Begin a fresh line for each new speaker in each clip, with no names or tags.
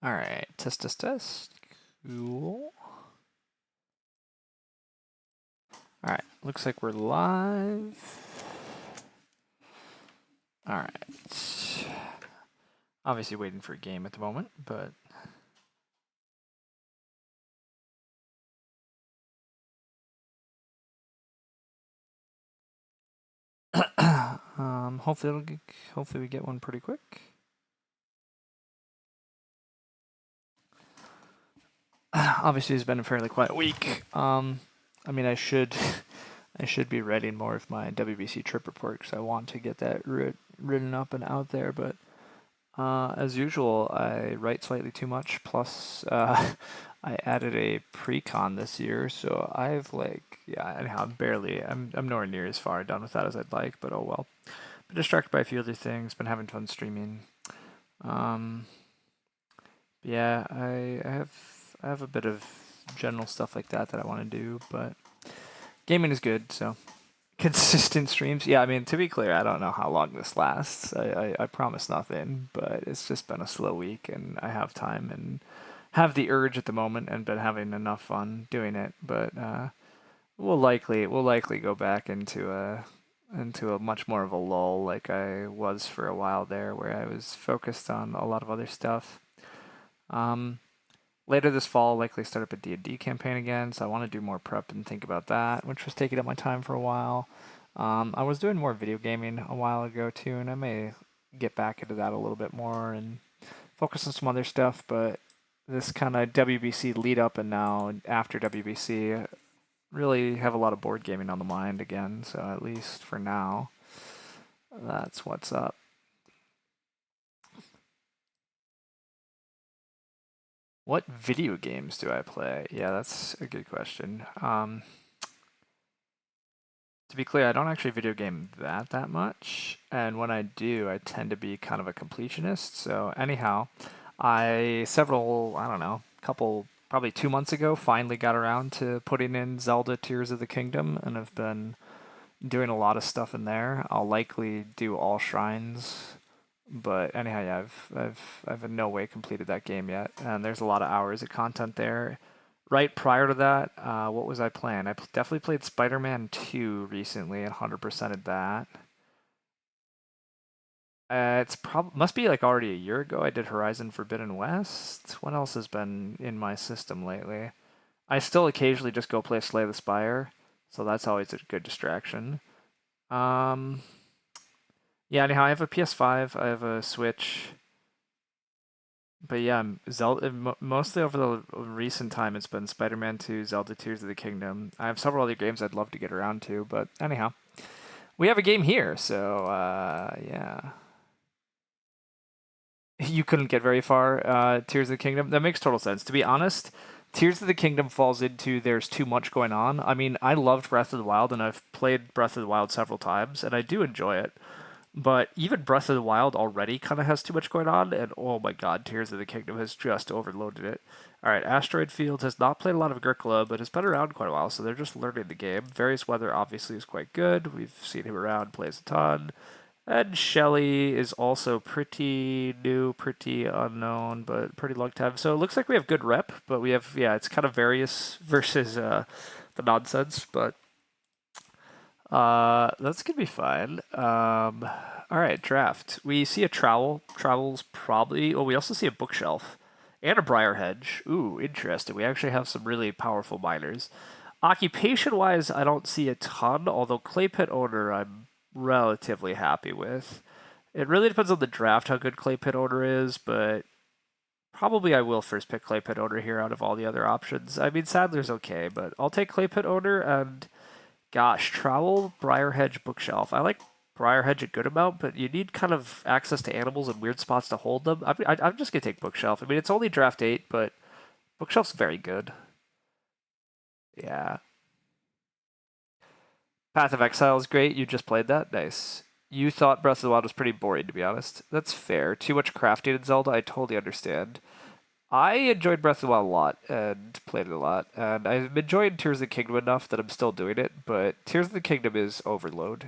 All right, test. Cool. All right, looks like we're live. All right. Obviously waiting for a game at the moment, but hopefully we get one pretty quick. Obviously, it's been a fairly quiet week. I mean, I should be writing more of my WBC trip report because I want to get that written up and out there. But as usual, I write slightly too much. Plus, I added a pre-con this year, so I've anyhow, I'm nowhere near as far done with that as I'd like. But oh well. Been distracted by a few other things. Been having fun streaming. Yeah, I have a bit of general stuff like that I want to do, but gaming is good, so consistent streams. Yeah, I mean, to be clear, I don't know how long this lasts. I promise nothing, but it's just been a slow week, and I have time and have the urge at the moment, and been having enough fun doing it. But we'll likely go back into a much more of a lull, like I was for a while there, where I was focused on a lot of other stuff. Later this fall, I'll likely start up a D&D campaign again, so I want to do more prep and think about that, which was taking up my time for a while. I was doing more video gaming a while ago too, and I may get back into that a little bit more and focus on some other stuff, but this kind of WBC lead up and now after WBC, really have a lot of board gaming on the mind again, so at least for now, that's what's up. What video games do I play? Yeah, that's a good question. To be clear, I don't actually video game that much, and when I do, I tend to be kind of a completionist. So anyhow, I don't know, couple probably 2 months ago, finally got around to putting in Zelda Tears of the Kingdom, and have been doing a lot of stuff in there. I'll likely do all shrines, but anyhow, yeah, I've in no way completed that game yet, and there's a lot of hours of content there. Right prior to that, what was I playing? I definitely played Spider-Man 2 recently and 100%ed that. It's must be like already a year ago. I did Horizon Forbidden West. What else has been in my system lately? I still occasionally just go play Slay the Spire, so that's always a good distraction. Um, yeah, anyhow, I have a PS5, I have a Switch, but yeah, Zelda. Mostly over the recent time, it's been Spider-Man 2, Zelda Tears of the Kingdom. I have several other games I'd love to get around to, but anyhow, we have a game here, so yeah. You couldn't get very far. Tears of the Kingdom. That makes total sense. To be honest, Tears of the Kingdom falls into there's too much going on. I mean, I loved Breath of the Wild, and I've played Breath of the Wild several times, and I do enjoy it. But even Breath of the Wild already kind of has too much going on, and oh my god, Tears of the Kingdom has just overloaded it. All right, Asteroid Field has not played a lot of Agricola, but has been around quite a while, so they're just learning the game. Various Weather obviously is quite good. We've seen him around, plays a ton. And Shelly is also pretty new, pretty unknown, but pretty long time. So it looks like we have good rep, but we have, yeah, it's kind of various versus the nonsense, but that's gonna be fine. All right, draft. We see a trowel. Trowel's probably. Oh, we also see a bookshelf and a briar hedge. Ooh, interesting. We actually have some really powerful miners. Occupation-wise, I don't see a ton. Although clay pit owner, I'm relatively happy with. It really depends on the draft how good clay pit owner is, but probably I will first pick clay pit owner here out of all the other options. I mean, Sadler's okay, but I'll take clay pit owner and gosh, trowel, briar hedge, bookshelf. I like briar hedge a good amount, but you need kind of access to animals and weird spots to hold them. I'm just gonna take bookshelf. I mean, it's only draft 8, but bookshelf's very good. Yeah. Path of Exile is great. You just played that. Nice. You thought Breath of the Wild was pretty boring, to be honest. That's fair. Too much crafting in Zelda. I totally understand. I enjoyed Breath of the Wild a lot and played it a lot, and I'm enjoying Tears of the Kingdom enough that I'm still doing it. But Tears of the Kingdom is overload.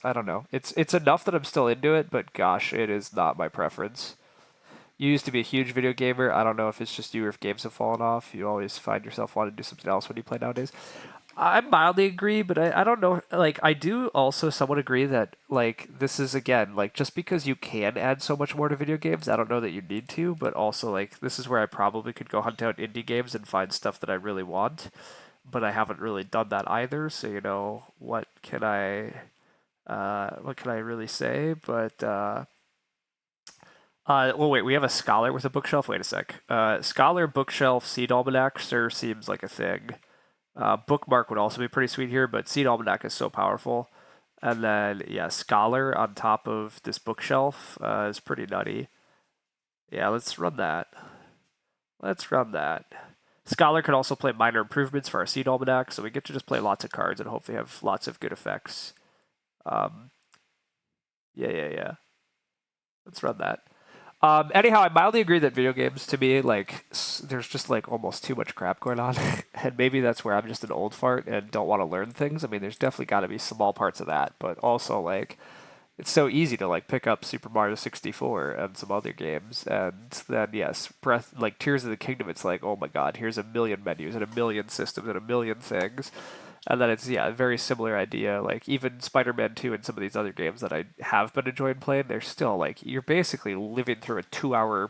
I don't know. It's enough that I'm still into it, but gosh, it is not my preference. You used to be a huge video gamer. I don't know if it's just you or if games have fallen off. You always find yourself wanting to do something else when you play nowadays. I mildly agree, but I don't know. Like, I do also somewhat agree that, like, this is, again, like, just because you can add so much more to video games, I don't know that you need to, but also, like, this is where I probably could go hunt out indie games and find stuff that I really want, but I haven't really done that either, so, what can I really say? But, well, wait, we have a scholar with a bookshelf? Wait a sec. Scholar, bookshelf, seed almanac sure seems like a thing. Bookmark would also be pretty sweet here, but Seed Almanac is so powerful. And then, yeah, Scholar on top of this bookshelf is pretty nutty. Yeah, let's run that. Let's run that. Scholar can also play minor improvements for our Seed Almanac, so we get to just play lots of cards and hopefully have lots of good effects. Yeah. Let's run that. Anyhow, I mildly agree that video games, to me, like, there's just, like, almost too much crap going on. And maybe that's where I'm just an old fart and don't want to learn things. I mean, there's definitely got to be small parts of that. But also, like, it's so easy to, like, pick up Super Mario 64 and some other games. And then, yes, like, Tears of the Kingdom, it's like, oh my god, here's a million menus and a million systems and a million things. And then it's, yeah, a very similar idea. Like, even Spider-Man 2 and some of these other games that I have been enjoying playing, they're still, like, you're basically living through a 2-hour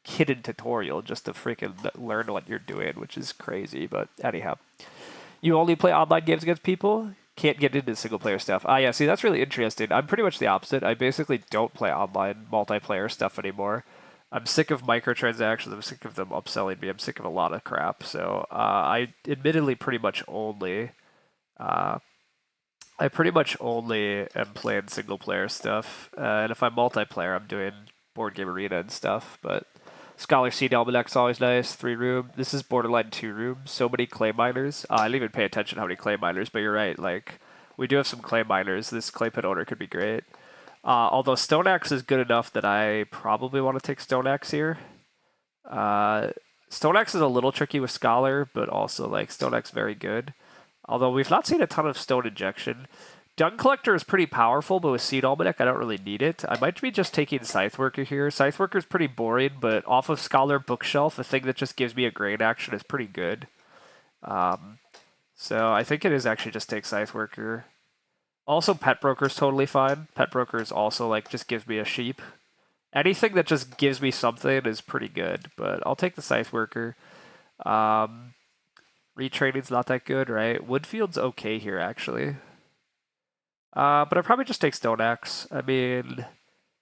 hidden tutorial just to freaking learn what you're doing, which is crazy. But anyhow, you only play online games against people? Can't get into single-player stuff. Yeah, see, that's really interesting. I'm pretty much the opposite. I basically don't play online multiplayer stuff anymore. I'm sick of microtransactions. I'm sick of them upselling me. I'm sick of a lot of crap. So I admittedly pretty much only uh, am playing single player stuff, and if I'm multiplayer, I'm doing board game arena and stuff. But Scholar Seed Almanac's always nice. 3 room. This is borderline 2 room. So many clay miners. I didn't even pay attention to how many clay miners, but you're right. Like, we do have some clay miners. This clay pit owner could be great. Although Stone Axe is good enough that I probably want to take Stone Axe here. Stone Axe is a little tricky with Scholar, but also, like, Stone Axe very good. Although we've not seen a ton of Stone Injection. Dung Collector is pretty powerful, but with Seed Almanac, I don't really need it. I might be just taking Scythe Worker here. Scythe Worker is pretty boring, but off of Scholar Bookshelf, a thing that just gives me a grain action is pretty good. So I think it is actually just take Scythe Worker. Also, Pet Broker is totally fine. Pet Broker is also, like, just gives me a sheep. Anything that just gives me something is pretty good, but I'll take the Scythe Worker. Retraining's not that good, right? Woodfield's okay here, actually. But I probably just take Stone Axe. I mean,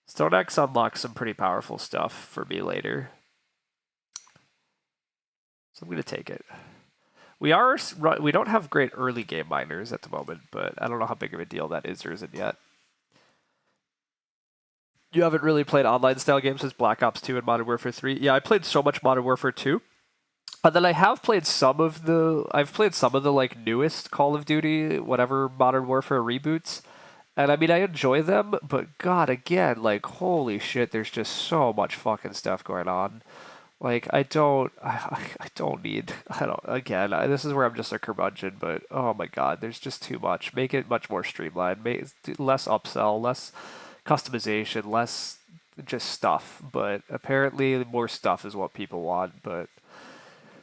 Stone Axe unlocks some pretty powerful stuff for me later. So I'm going to take it. We don't have great early game miners at the moment, but I don't know how big of a deal that is or isn't yet. You haven't really played online style games since Black Ops 2 and Modern Warfare 3? Yeah, I played so much Modern Warfare 2. And then I've played some of the like newest Call of Duty, whatever Modern Warfare reboots. And I mean, I enjoy them, but God, again, like, holy shit, there's just so much fucking stuff going on. Like, I don't need, again, this is where I'm just a curmudgeon, but oh my God, there's just too much. Make it much more streamlined, less upsell, less customization, less just stuff. But apparently more stuff is what people want, but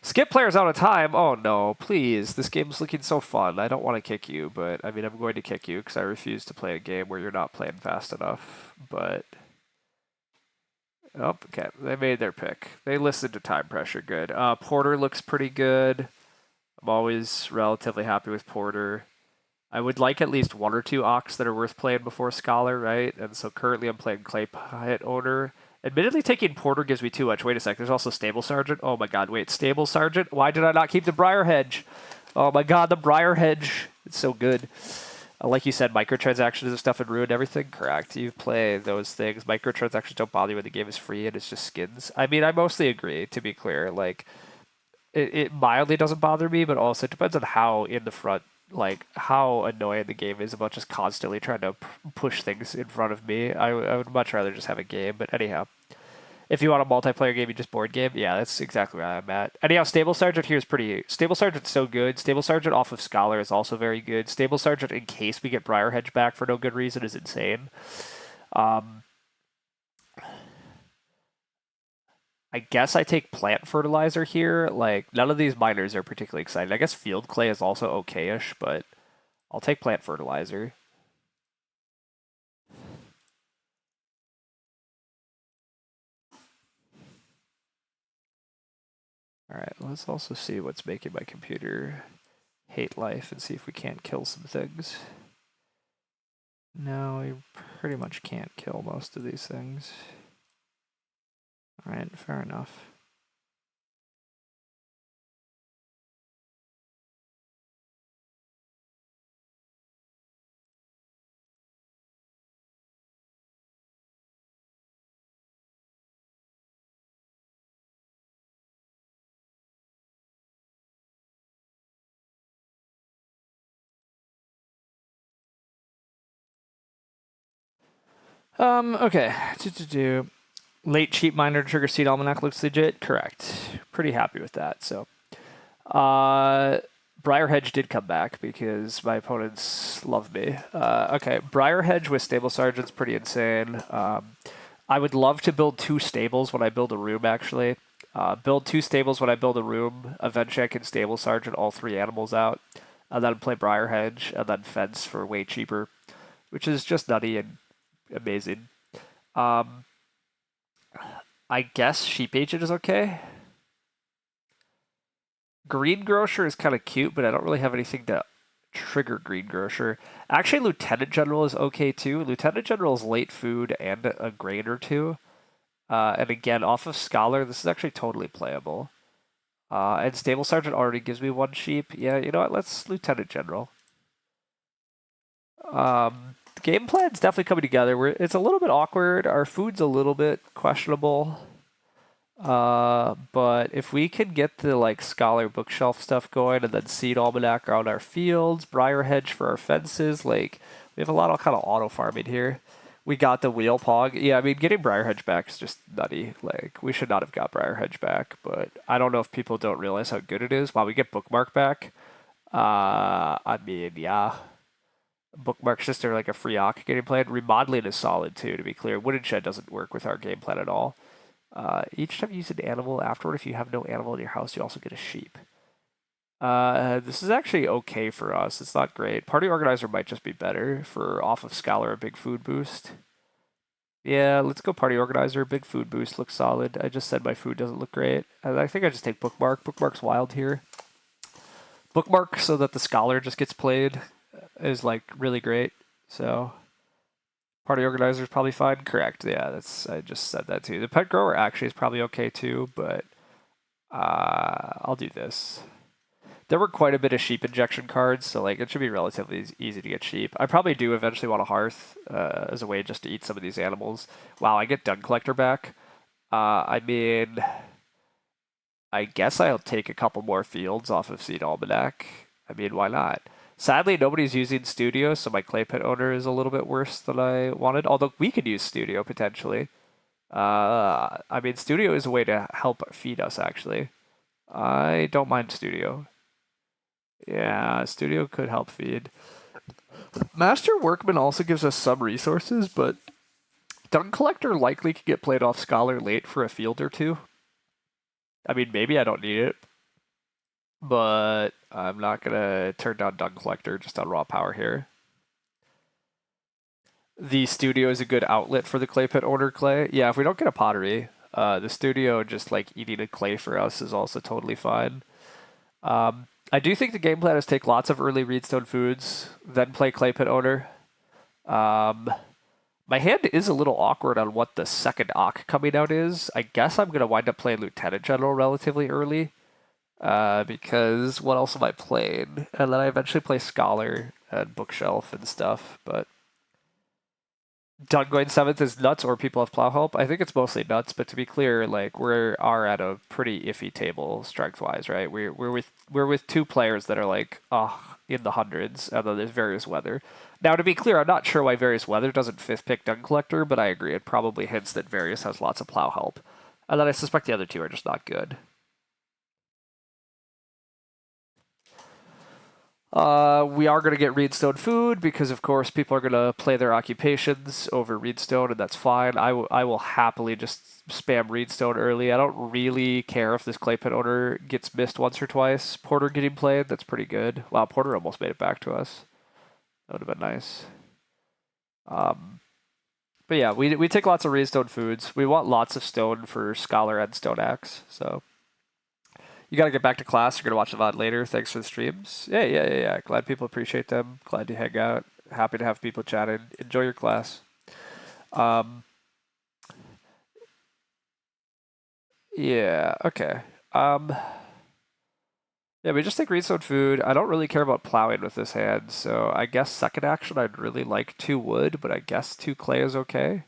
skip players out of time. Oh no, please. This game's looking so fun. I don't want to kick you, but I mean, I'm going to kick you because I refuse to play a game where you're not playing fast enough. But oh, okay. They made their pick. They listened to time pressure. Good. Porter looks pretty good. I'm always relatively happy with Porter. I would like at least 1 or 2 Ox that are worth playing before Scholar, right? And so currently I'm playing Clay Pit Owner. Admittedly, taking Porter gives me too much. Wait a sec. There's also Stable Sergeant. Oh my god, wait. Stable Sergeant? Why did I not keep the Briar Hedge? Oh my god, the Briar Hedge. It's so good. Like you said, microtransactions and stuff and ruin everything. Correct. You play those things. Microtransactions don't bother you when the game is free and it's just skins. I mean, I mostly agree, to be clear. Like, it mildly doesn't bother me, but also it depends on how in the front, like, how annoying the game is about just constantly trying to push things in front of me. I would much rather just have a game, but anyhow. If you want a multiplayer game, you just board game. Yeah, that's exactly where I'm at. Anyhow, Stable Sergeant here is pretty... Stable Sergeant's so good. Stable Sergeant off of Scholar is also very good. Stable Sergeant, in case we get Briar Hedge back for no good reason, is insane. I guess I take plant fertilizer here. Like, none of these miners are particularly excited. I guess field clay is also okay-ish, but I'll take plant fertilizer. Alright, let's also see what's making my computer hate life and see if we can't kill some things. No, we pretty much can't kill most of these things. Alright, fair enough. Okay. Late cheap miner trigger seed almanac looks legit. Correct. Pretty happy with that. So, Briar Hedge did come back because my opponents love me. Okay, Briar Hedge with Stable Sergeant's pretty insane. I would love to build 2 stables when I build a room, actually. Build 2 stables when I build a room. Eventually I can Stable Sergeant all 3 animals out. And then play Briar Hedge, and then Fence for way cheaper. Which is just nutty and amazing. I guess Sheep Agent is okay. Greengrocer is kind of cute, but I don't really have anything to trigger Greengrocer. Actually, Lieutenant General is okay too. Lieutenant General is late food and a grain or two. And again, off of Scholar, this is actually totally playable. And Stable Sergeant already gives me 1 sheep. Yeah, you know what? Let's Lieutenant General. The game plan's definitely coming together. It's a little bit awkward. Our food's a little bit questionable. But if we can get the like Scholar bookshelf stuff going and then Seed Almanac around our fields, Briar Hedge for our fences, like we have a lot of kind of auto farming here. We got the Wheel Pog. Yeah, I mean getting Briar Hedge back is just nutty. Like we should not have got Briar Hedge back, but I don't know if people don't realize how good it is. While we get Bookmark back, I mean, yeah. Bookmark's just like a free Ock getting played. Remodeling is solid too, to be clear. Wooden Shed doesn't work with our game plan at all. Each time you use an animal afterward, if you have no animal in your house, you also get a sheep. This is actually okay for us. It's not great. Party Organizer might just be better for off of Scholar, a big food boost. Yeah, let's go Party Organizer. Big food boost looks solid. I just said my food doesn't look great. I think I just take Bookmark. Bookmark's wild here. Bookmark so that the Scholar just gets played is like really great. So Party Organizer is probably fine. Correct. Yeah, I just said that too. The Pet Grower actually is probably okay too, but I'll do this. There were quite a bit of sheep injection cards, so like it should be relatively easy to get sheep. I probably do eventually want a hearth as a way just to eat some of these animals. Wow, I get Dung Collector back. I mean, I guess I'll take a couple more fields off of Seed Almanac. I mean, why not? Sadly, nobody's using Studio, so my clay pit owner is a little bit worse than I wanted. Although we could use Studio potentially. I mean, Studio is a way to help feed us. Actually, I don't mind Studio. Yeah, Studio could help feed. Master Workman also gives us some resources, but Dung Collector likely could get played off Scholar late for a field or 2. I mean, maybe I don't need it, but I'm not gonna turn down Dung Collector just on raw power here. The Studio is a good outlet for the clay pit owner clay. Yeah, if we don't get a pottery, the Studio just like eating a clay for us is also totally fine. I do think the game plan is take lots of early Reedstone foods, then play clay pit owner. My hand is a little awkward on what the second Ock coming out is. I guess I'm gonna wind up playing Lieutenant General relatively early. Because what else am I playing? And then I eventually play Scholar and Bookshelf and stuff, but Done going 7th is nuts or people have plow help. I think it's mostly nuts, but to be clear, like we are at a pretty iffy table strength wise, right? We're with 2 players that are like in the hundreds, and then there's various weather. Now to be clear, I'm not sure why various weather doesn't 5th pick Dung Collector, but I agree it probably hints that various has lots of plow help. And then I suspect the other 2 are just not good. We are going to get Reedstone food because, of course, people are going to play their occupations over Reedstone, and that's fine. I will happily just spam Reedstone early. I don't really care if this clay pit owner gets missed once or twice. Porter getting played, that's pretty good. Wow, Porter almost made it back to us. That would have been nice. But yeah, we take lots of Reedstone foods. We want lots of stone for Scholar and Stone Axe, so... You got to get back to class. You're going to watch the VOD later. Thanks for the streams. Yeah. Glad people appreciate them. Glad to hang out. Happy to have people chatting. Enjoy your class. Yeah, okay. Yeah, we just take Reedstone food. I don't really care about plowing with this hand, so I guess second action I'd really like 2 wood, but I guess 2 clay is okay.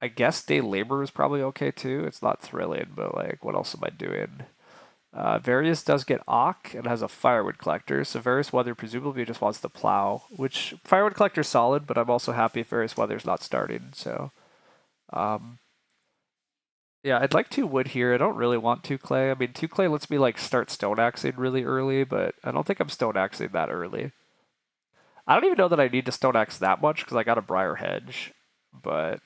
I guess day labor is probably okay too. It's not thrilling, but like, what else am I doing? Various does get Ock and has a firewood collector, so Various Weather presumably just wants to plow, which firewood collector is solid, but I'm also happy if Various Weather's not starting, so... Yeah, I'd like 2 wood here. I don't really want 2 clay. I mean, 2 clay lets me like start stone axing really early, but I don't think I'm stone axing that early. I don't even know that I need to stone axe that much because I got a briar hedge, but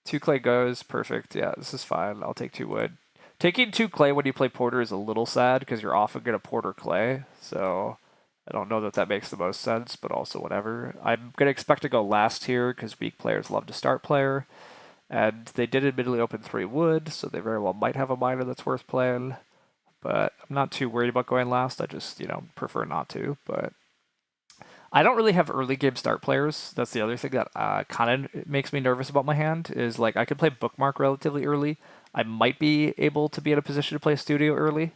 2 clay goes perfect. Yeah, this is fine. I'll take 2 wood. Taking 2 clay when you play porter is a little sad because you're often going to porter clay, so I don't know that that makes the most sense, but also whatever. I'm going to expect to go last here because weak players love to start player, and they did admittedly open 3 wood, so they very well might have a miner that's worth playing, but I'm not too worried about going last. I just, prefer not to, but... I don't really have early game start players. That's the other thing that kind of makes me nervous about my hand, is like I could play Bookmark relatively early. I might be able to be in a position to play Studio early,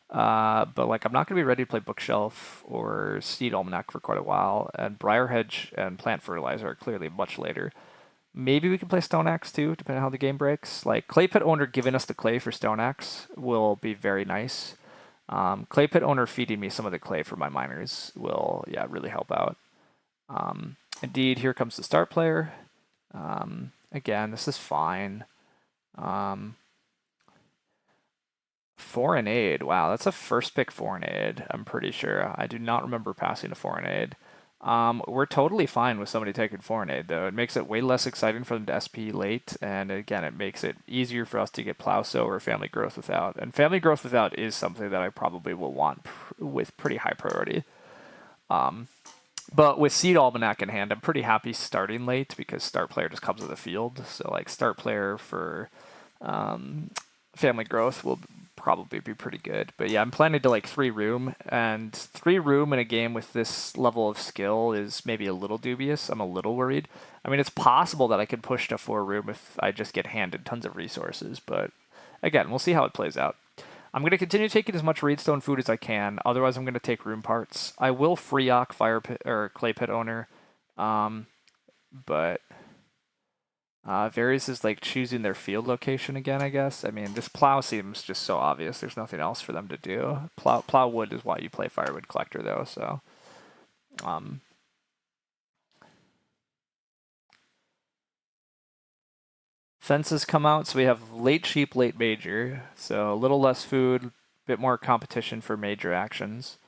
but like I'm not going to be ready to play Bookshelf or Seed Almanac for quite a while, and Briar Hedge and Plant Fertilizer are clearly much later. Maybe we can play Stone Axe too, depending on how the game breaks. Like Clay Pit Owner giving us the clay for Stone Axe will be very nice. Clay Pit Owner feeding me some of the clay for my miners will, yeah, really help out. Indeed, here comes the start player. Again, this is fine. Foreign aid. Wow, that's a first pick foreign aid, I'm pretty sure. I do not remember passing a foreign aid. We're totally fine with somebody taking foreign aid, though. It makes it way less exciting for them to SP late, and again, it makes it easier for us to get Plowso or Family Growth Without. And Family Growth Without is something that I probably will want with pretty high priority. But with Seed Almanac in hand, I'm pretty happy starting late because start player just comes with the field. So like start player for Family Growth will probably be pretty good. But yeah, I'm planning to like 3 room, and 3 room in a game with this level of skill is maybe a little dubious. I'm a little worried. I mean, it's possible that I could push to 4 room if I just get handed tons of resources, but again, we'll see how it plays out. I'm going to continue taking as much Reedstone food as I can, otherwise I'm going to take room parts. I will free Ock Fire Pit or Clay Pit Owner, but Various is like choosing their field location again, I guess. I mean, this plow seems just so obvious. There's nothing else for them to do. Plow wood is why you play Firewood Collector, though, so... Fences come out, so we have late sheep, late major. So a little less food, a bit more competition for major actions.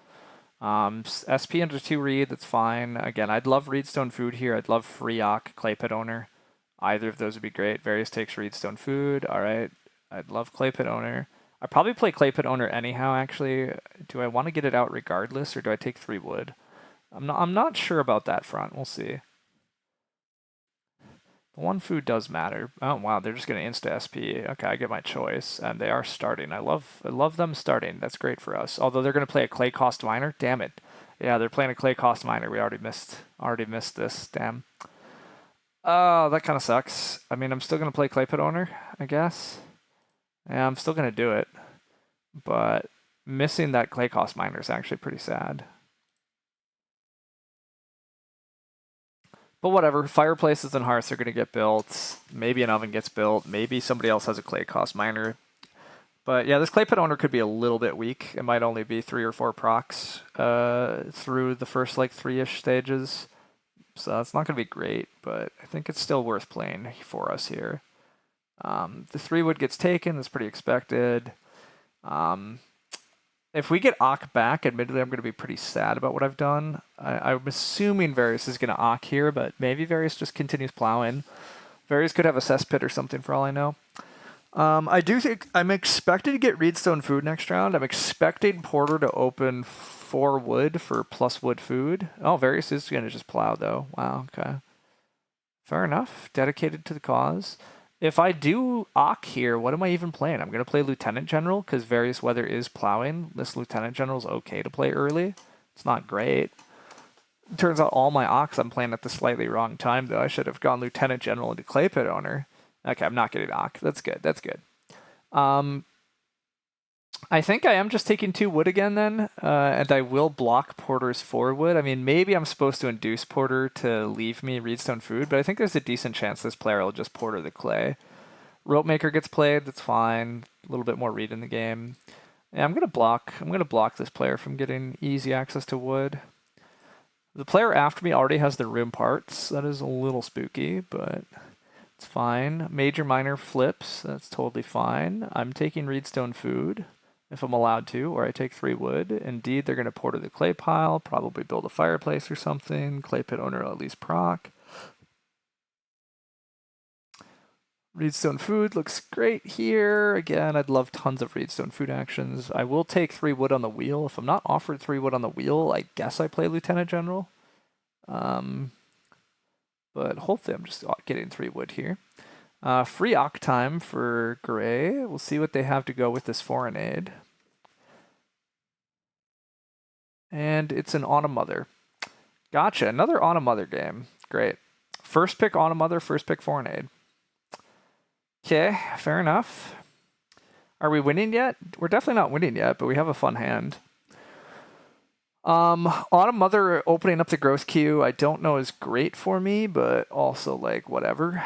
SP under 2 reed, that's fine. Again, I'd love Reedstone food here. I'd love free Ock, Clay Pit Owner. Either of those would be great. Various takes Reedstone food. All right. I'd love Clay Pit Owner. I probably play Clay Pit Owner anyhow, actually. Do I want to get it out regardless, or do I take 3 wood? I'm not sure about that front. We'll see. One food does matter. Oh wow, they're just gonna insta SP. Okay, I get my choice, and they are starting. I love them starting. That's great for us. Although they're gonna play a clay cost miner. Damn it. Yeah, they're playing a clay cost miner. We already missed this. Damn. Oh, that kind of sucks. I mean, I'm still gonna play clay pit owner, I guess. Yeah, I'm still gonna do it, but missing that clay cost miner is actually pretty sad. But whatever, fireplaces and hearths are going to get built. Maybe an oven gets built. Maybe somebody else has a clay cost miner. But yeah, this clay pit owner could be a little bit weak. It might only be 3 or 4 procs through the first like 3-ish stages. So that's not going to be great, but I think it's still worth playing for us here. The 3 wood gets taken. That's pretty expected. If we get Ock back, admittedly, I'm going to be pretty sad about what I've done. I'm assuming Varys is going to Ock here, but maybe Varys just continues plowing. Varys could have a cesspit or something for all I know. I do think I'm expecting to get Reedstone food next round. I'm expecting Porter to open 4 wood for plus wood food. Oh, Varys is going to just plow, though. Wow, okay. Fair enough. Dedicated to the cause. If I do Ock here, what am I even playing? I'm going to play Lieutenant General because Various Weather is plowing. This Lieutenant General is okay to play early. It's not great. It turns out all my Ocks I'm playing at the slightly wrong time, though. I should have gone Lieutenant General into Clay Pit Owner. Okay, I'm not getting Ock. That's good. That's good. I think I am just taking 2 wood again then, and I will block Porter's 4 wood. I mean, maybe I'm supposed to induce Porter to leave me Reedstone food, but I think there's a decent chance this player will just Porter the clay. Rope Maker gets played, that's fine. A little bit more read in the game. Yeah, I'm gonna block this player from getting easy access to wood. The player after me already has the room parts. That is a little spooky, but it's fine. Major minor flips, that's totally fine. I'm taking Reedstone food if I'm allowed to, or I take 3 wood. Indeed, they're going to Porter the clay pile, probably build a fireplace or something. Clay pit owner will at least proc. Reedstone food looks great here. Again, I'd love tons of Reedstone food actions. I will take 3 wood on the wheel. If I'm not offered 3 wood on the wheel, I guess I play Lieutenant General. But hopefully I'm just getting 3 wood here. Free Ock time for Gray. We'll see what they have to go with this foreign aid. And it's an On a Mother. Gotcha, another On a Mother game. Great. First pick On a Mother, first pick foreign aid. Okay, fair enough. Are we winning yet? We're definitely not winning yet, but we have a fun hand. On a Mother opening up the growth queue, I don't know is great for me, but also like whatever.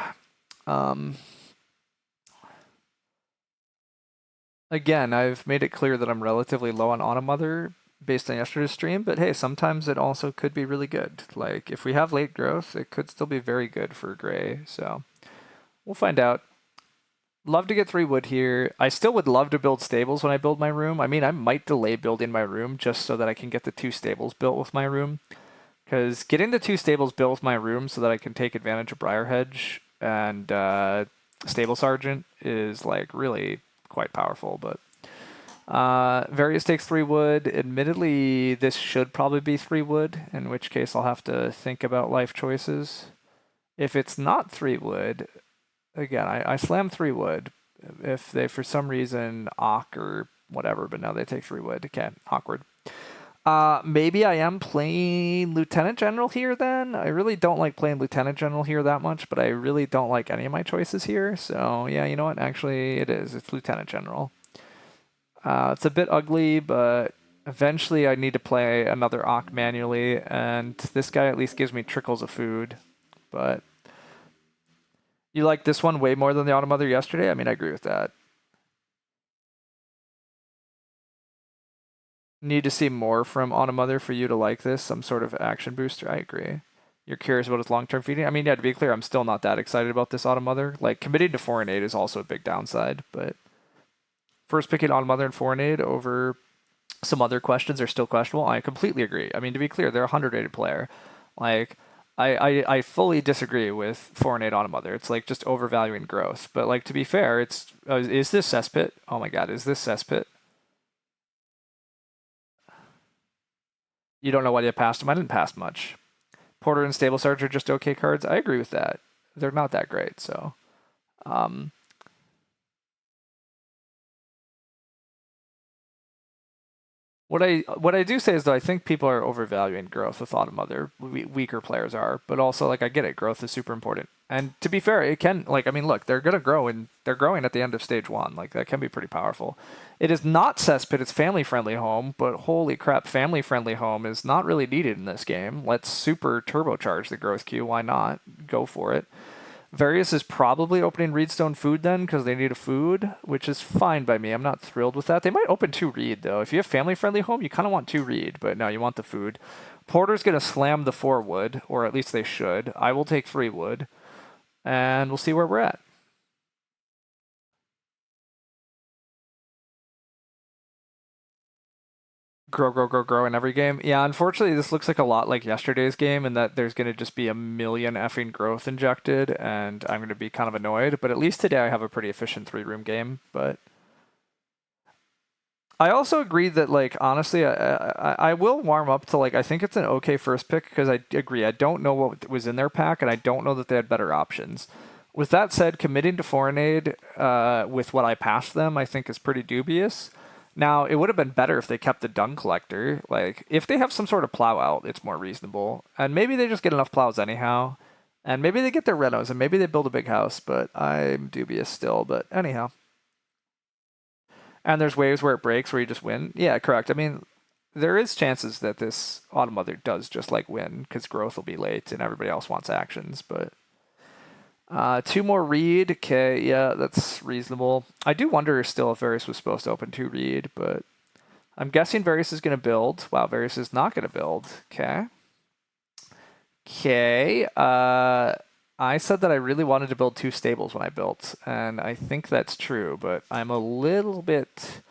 Again, I've made it clear that I'm relatively low on a Mother based on yesterday's stream, but hey, sometimes it also could be really good. Like if we have late growth, it could still be very good for Gray. So we'll find out. Love to get 3 wood here. I still would love to build stables when I build my room. I mean, I might delay building my room just so that I can get the 2 stables built with my room. Because getting the 2 stables built with my room so that I can take advantage of Briar Hedge and Stable Sergeant is like really quite powerful. But Various takes 3 wood. Admittedly, this should probably be 3 wood, in which case I'll have to think about life choices. If it's not 3 wood, again, I slam 3 wood. If they, for some reason, Ock or whatever, but now they take 3 wood. Okay, awkward. Maybe I am playing Lieutenant General here then. I really don't like playing Lieutenant General here that much, but I really don't like any of my choices here. So yeah, you know what? Actually, it is. It's Lieutenant General. It's a bit ugly, but eventually I need to play another Ock manually, and this guy at least gives me trickles of food. But you like this one way more than the Auto Mother yesterday? I mean, I agree with that. Need to see more from Auto Mother for you to like this, some sort of action booster. I agree. You're curious about his long-term feeding? I mean, yeah, to be clear, I'm still not that excited about this Auto Mother. Like, committing to foreign aid is also a big downside, but first picking Auto Mother and foreign aid over some other questions are still questionable. I completely agree. I mean, to be clear, they're a 100-rated player. Like, I fully disagree with foreign aid Auto Mother. It's like just overvaluing growth. But like to be fair, it's is this cesspit? Oh my god, is this cesspit? You don't know why you passed him. I didn't pass much. Porter and Stable Sarge are just okay cards. I agree with that. They're not that great, so what I do say is though I think people are overvaluing growth with a lot of other weaker players are, but also like I get it, growth is super important. And to be fair, it can like I mean look, they're gonna grow and they're growing at the end of stage 1. Like that can be pretty powerful. It is not cesspit, it's family friendly home, but holy crap, family friendly home is not really needed in this game. Let's super turbocharge the growth queue. Why not? Go for it. Various is probably opening Reedstone food then because they need a food, which is fine by me. I'm not thrilled with that. They might open 2 Reed though. If you have family-friendly home, you kind of want 2 Reed, but no, you want the food. Porter's going to slam the 4 wood, or at least they should. I will take 3 wood, and we'll see where we're at. grow, grow, grow, grow in every game. Yeah, unfortunately, this looks like a lot like yesterday's game, in that there's going to just be a million effing growth injected, and I'm going to be kind of annoyed. But at least today I have a pretty efficient 3-room game. But I also agree that, like, honestly, I will warm up to, like, I think it's an okay first pick, because I agree. I don't know what was in their pack, and I don't know that they had better options. With that said, committing to foreign aid with what I passed them, I think is pretty dubious. Now, it would have been better if they kept the Dung Collector. Like, if they have some sort of plow out, it's more reasonable. And maybe they just get enough plows anyhow. And maybe they get their renos, and maybe they build a big house, but I'm dubious still. But anyhow. And there's waves where it breaks where you just win. Yeah, correct. I mean, there is chances that this Autumn Mother does just like win, because growth will be late and everybody else wants actions. But 2 more read. Okay, yeah, that's reasonable. I do wonder still if Varys was supposed to open 2 read, but I'm guessing Varys is going to build. Wow, Varys is not going to build. Okay. Okay. I said that I really wanted to build 2 stables when I built, and I think that's true, but I'm a little bit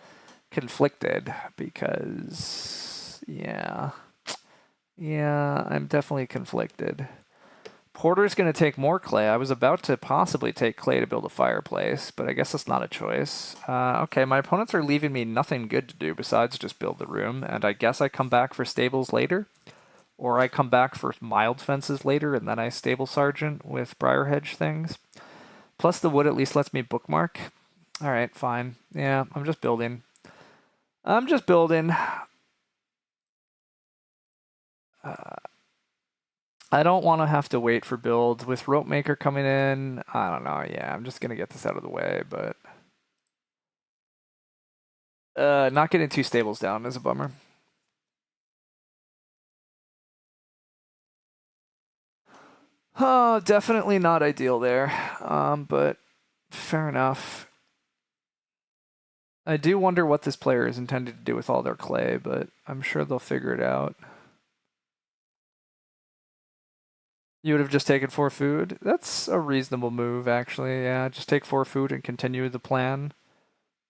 conflicted because, yeah, I'm definitely conflicted. Porter's going to take more clay. I was about to possibly take clay to build a fireplace, but I guess that's not a choice. Okay, my opponents are leaving me nothing good to do besides just build the room, and I guess I come back for stables later. Or I come back for mild fences later, and then I stable sergeant with briar hedge things. Plus the wood at least lets me bookmark. Alright, fine. Yeah, I'm just building. I don't want to have to wait for build. With Rope Maker coming in, I don't know. Yeah, I'm just going to get this out of the way, but... not getting 2 stables down is a bummer. Oh, definitely not ideal there, but fair enough. I do wonder what this player is intended to do with all their clay, but I'm sure they'll figure it out. You would have just taken 4 food? That's a reasonable move, actually. Yeah, just take 4 food and continue the plan.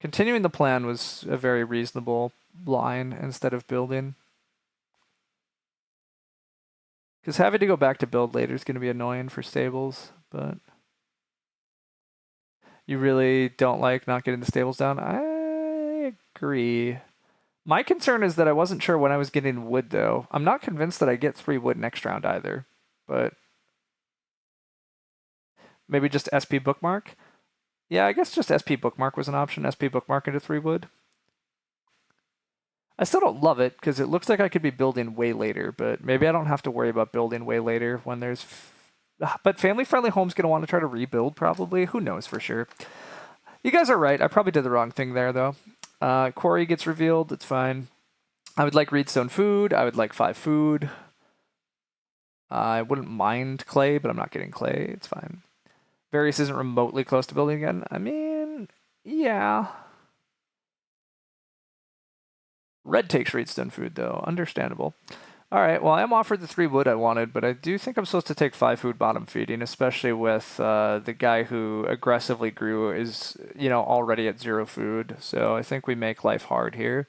Continuing the plan was a very reasonable line instead of building. Because having to go back to build later is going to be annoying for stables, but... You really don't like not getting the stables down? I agree. My concern is that I wasn't sure when I was getting wood, though. I'm not convinced that I get 3 wood next round either, but... Maybe just SP Bookmark? Yeah, I guess just SP Bookmark was an option. SP Bookmark into 3 wood. I still don't love it, because it looks like I could be building way later, but maybe I don't have to worry about building way later when there's... But family-friendly home's going to want to try to rebuild, probably. Who knows for sure. You guys are right. I probably did the wrong thing there, though. Quarry gets revealed. It's fine. I would like Reedstone food. I would like 5 food. I wouldn't mind clay, but I'm not getting clay. It's fine. Varys isn't remotely close to building again. I mean, yeah. Red takes Reedstone food, though. Understandable. All right, well, I am offered the 3 wood I wanted, but I do think I'm supposed to take 5 food bottom feeding, especially with the guy who aggressively grew is, already at 0 food. So I think we make life hard here.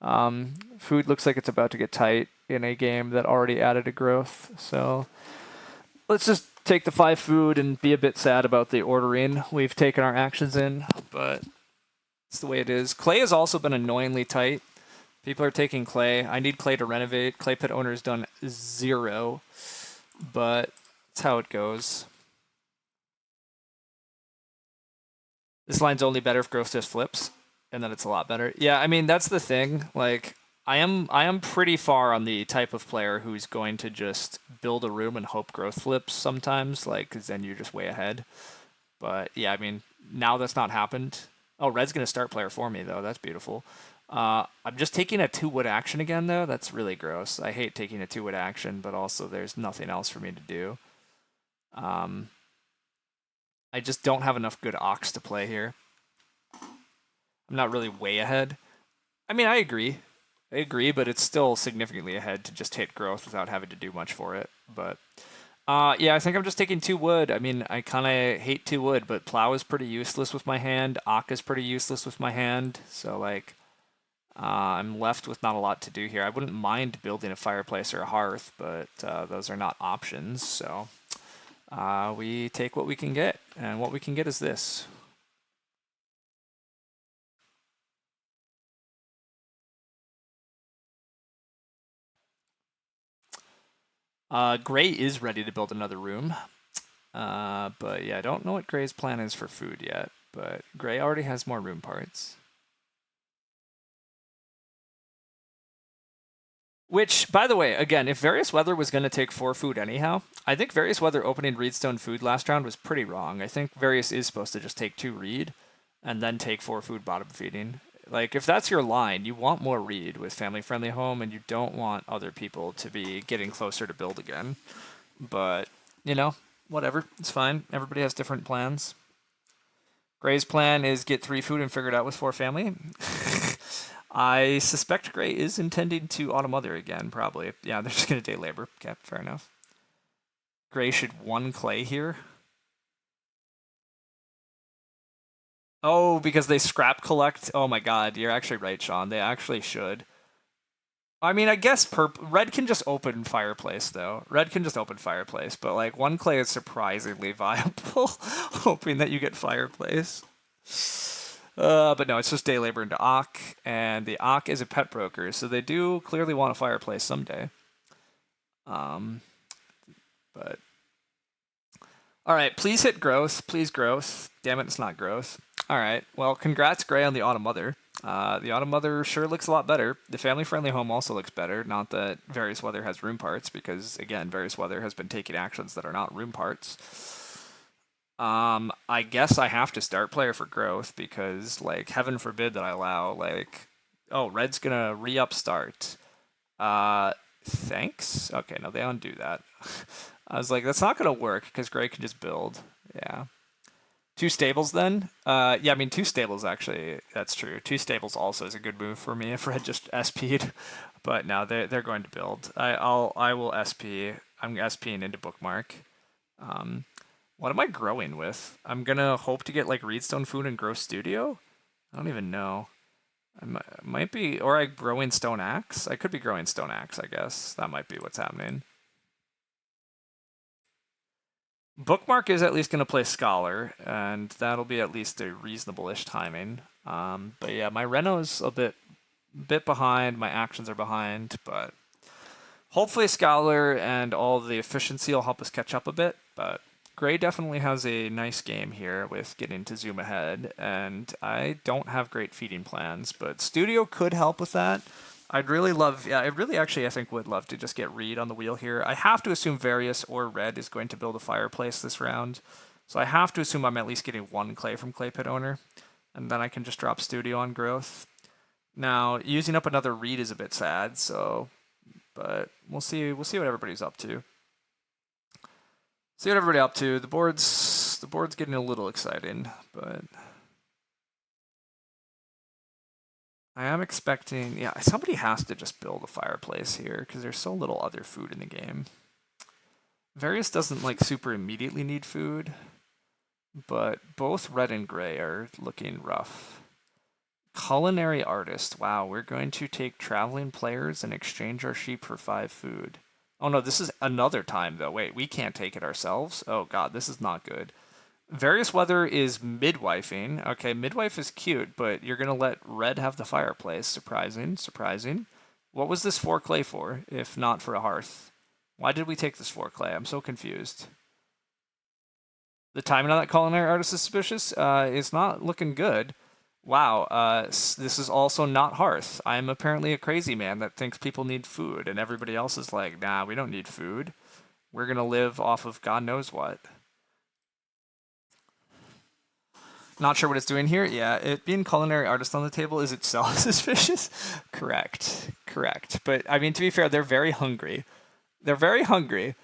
Food looks like it's about to get tight in a game that already added a growth. So let's just take the 5 food and be a bit sad about the ordering we've taken our actions in, but it's the way it is. Clay has also been annoyingly tight. People are taking clay. I need clay to renovate. Clay pit owner's done 0, but that's how it goes. This line's only better if growth just flips, and then it's a lot better. Yeah, I mean, that's the thing. Like, I am pretty far on the type of player who's going to just build a room and hope growth flips sometimes, like, because then you're just way ahead. But yeah, I mean, now that's not happened. Oh, red's going to start player for me, though. That's beautiful. I'm just taking a 2 wood action again, though. That's really gross. I hate taking a 2 wood action, but also there's nothing else for me to do. I just don't have enough good ox to play here. I'm not really way ahead. I mean, I agree, but it's still significantly ahead to just hit growth without having to do much for it. But yeah, I think I'm just taking 2 wood. I mean, I kind of hate 2 wood, but plow is pretty useless with my hand. Ock is pretty useless with my hand. So, like, I'm left with not a lot to do here. I wouldn't mind building a fireplace or a hearth, but those are not options. So we take what we can get, and what we can get is this. Gray is ready to build another room, but yeah, I don't know what Gray's plan is for food yet, but Gray already has more room parts. Which, by the way, again, if Various Weather was going to take 4 food anyhow, I think Various Weather opening Reedstone food last round was pretty wrong. I think Various is supposed to just take 2 Reed and then take 4 food bottom feeding. Like, if that's your line, you want more Reed with Family Friendly Home, and you don't want other people to be getting closer to build again. But, you know, whatever. It's fine. Everybody has different plans. Gray's plan is get 3 food and figure it out with 4 family. I suspect Gray is intending to Auto Mother again, probably. Yeah, they're just going to day labor. Okay, fair enough. Gray should 1 clay here. Oh, because they scrap collect? Oh my god, you're actually right, Sean. They actually should. I mean, I guess red can just open fireplace, though. Red can just open fireplace, but like 1 clay is surprisingly viable, hoping that you get fireplace. But no, it's just day labor into Ock, and the Ock is a pet broker, so they do clearly want a fireplace someday. But all right, please hit growth. Please growth. Damn it, it's not growth. All right, well, congrats, Gray, on the Auto Mother. The Auto Mother sure looks a lot better. The family-friendly home also looks better. Not that Various Weather has room parts, because again, Various Weather has been taking actions that are not room parts. I guess I have to start player for growth because, like, heaven forbid that I allow, like, oh, red's gonna re-up start. Thanks? Okay, no, they undo that. I was like, that's not gonna work because Gray can just build. Yeah. 2 stables then? Yeah, I mean, 2 stables actually, that's true. 2 stables also is a good move for me if red just SP'd. But no, they're going to build. I will SP. I'm SPing into Bookmark. What am I growing with? I'm gonna hope to get like Reedstone food and grow studio? I don't even know. I might be, or I growing stone axe? I could be growing stone axe, I guess. That might be what's happening. Bookmark is at least going to play Scholar, and that'll be at least a reasonable-ish timing. But yeah, my Reno's a bit behind, my actions are behind, but hopefully Scholar and all the efficiency will help us catch up a bit, but Gray definitely has a nice game here with getting to zoom ahead, and I don't have great feeding plans, but Studio could help with that. I'd really love, yeah, I really actually, I think, would love to just get Reed on the wheel here. I have to assume Various or Red is going to build a fireplace this round, so I have to assume I'm at least getting 1 clay from Clay Pit Owner, and then I can just drop Studio on growth. Now, using up another Reed is a bit sad, so, but we'll see what everybody's up to. See what everybody up to. The board's getting a little exciting, but I am expecting, yeah, somebody has to just build a fireplace here because there's so little other food in the game. Various doesn't like super immediately need food, but both red and gray are looking rough. Culinary artist. Wow, we're going to take traveling players and exchange our sheep for 5 food. Oh no, this is another time though. Wait, we can't take it ourselves? Oh god, this is not good. Various Weather is midwifing. Okay, midwife is cute, but you're going to let red have the fireplace. Surprising, surprising. What was this 4 clay for, if not for a hearth? Why did we take this 4 clay? I'm so confused. The timing on that culinary artist is suspicious. It's not looking good. Wow, this is also not hearth. I'm apparently a crazy man that thinks people need food, and everybody else is like, nah, we don't need food. We're going to live off of God knows what. Not sure what it's doing here. Yeah, it being culinary artist on the table is itself suspicious. Correct. But I mean, to be fair, they're very hungry. They're very hungry,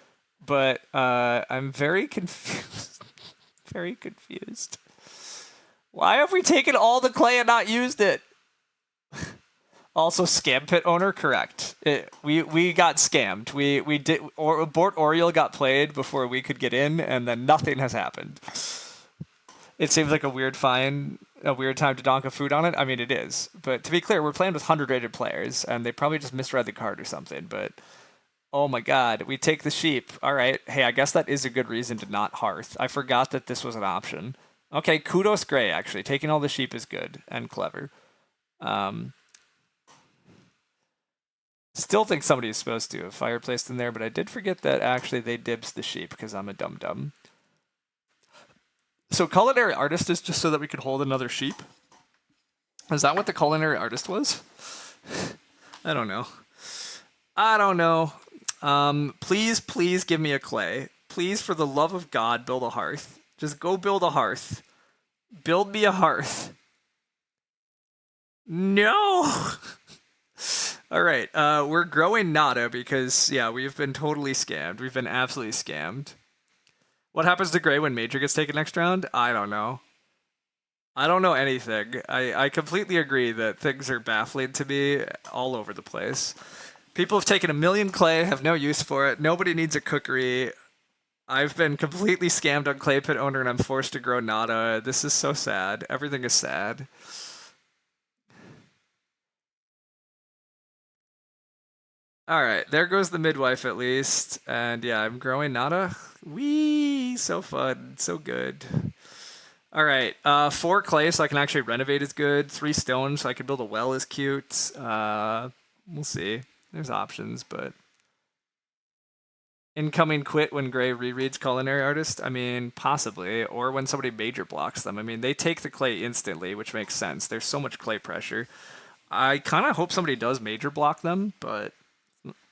but I'm very confused. Very confused. Why have we taken all the clay and not used it? Also, scam pit owner, correct. We got scammed. We did, or Bort Oriole got played before we could get in, and then nothing has happened. It seems like a weird find. a weird time to donk a food on it? I mean, it is. But to be clear, we're playing with 100 rated players, and they probably just misread the card or something. But oh my god, we take the sheep. All right. Hey, I guess that is a good reason to not hearth. I forgot that this was an option. Okay, kudos Gray, actually. Taking all the sheep is good and clever. Still think somebody is supposed to have fireplaced in there, but I did forget that actually they dibs the sheep because I'm a dum-dum. So culinary artist is just so that we could hold another sheep? Is that what the culinary artist was? I don't know. I don't know. Please, please give me a clay. Please, for the love of God, build a hearth. Just go build a hearth. Build me a hearth. No! All right, we're growing nada because, yeah, we've been totally scammed. We've been absolutely scammed. What happens to Gray when Major gets taken next round? I don't know. I don't know anything. I completely agree that things are baffling to me all over the place. People have taken a million clay, have no use for it. Nobody needs a cookery. I've been completely scammed on Clay Pit Owner and I'm forced to grow nada. This is so sad. Everything is sad. All right, there goes the midwife at least. And yeah, I'm growing nada. Wee, so fun, so good. All right, 4 clay so I can actually renovate is good. 3 stone so I can build a well is cute. We'll see. There's options, but incoming quit when Gray rereads culinary artist. I mean, possibly, or when somebody major blocks them. I mean, they take the clay instantly, which makes sense. There's so much clay pressure. I kind of hope somebody does major block them, but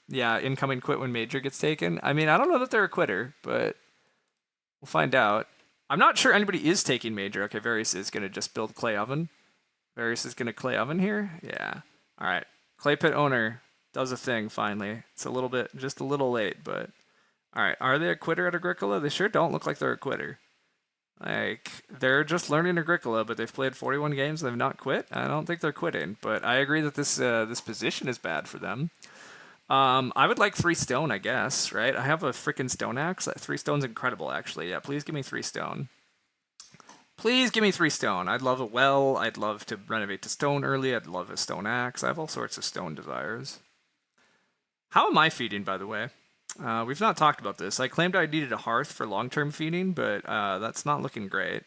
yeah, incoming quit when major gets taken. I mean, I don't know that they're a quitter, but we'll find out. I'm not sure anybody is taking major. Okay, Various is going to just build clay oven. Various is going to clay oven here. Yeah. All right. Clay pit owner does a thing finally. It's a little bit, just a little late, but all right. Are they a quitter at Agricola? They sure don't look like they're a quitter. Like, they're just learning Agricola, but they've played 41 games and they've not quit. I don't think they're quitting, but I agree that this position is bad for them. I would like 3 stone, I guess, right? I have a freaking stone axe. 3 stone's incredible, actually. Yeah, please give me 3 stone. Please give me 3 stone. I'd love a well. I'd love to renovate to stone early. I'd love a stone axe. I have all sorts of stone desires. How am I feeding, by the way? We've not talked about this. I claimed I needed a hearth for long-term feeding, but that's not looking great.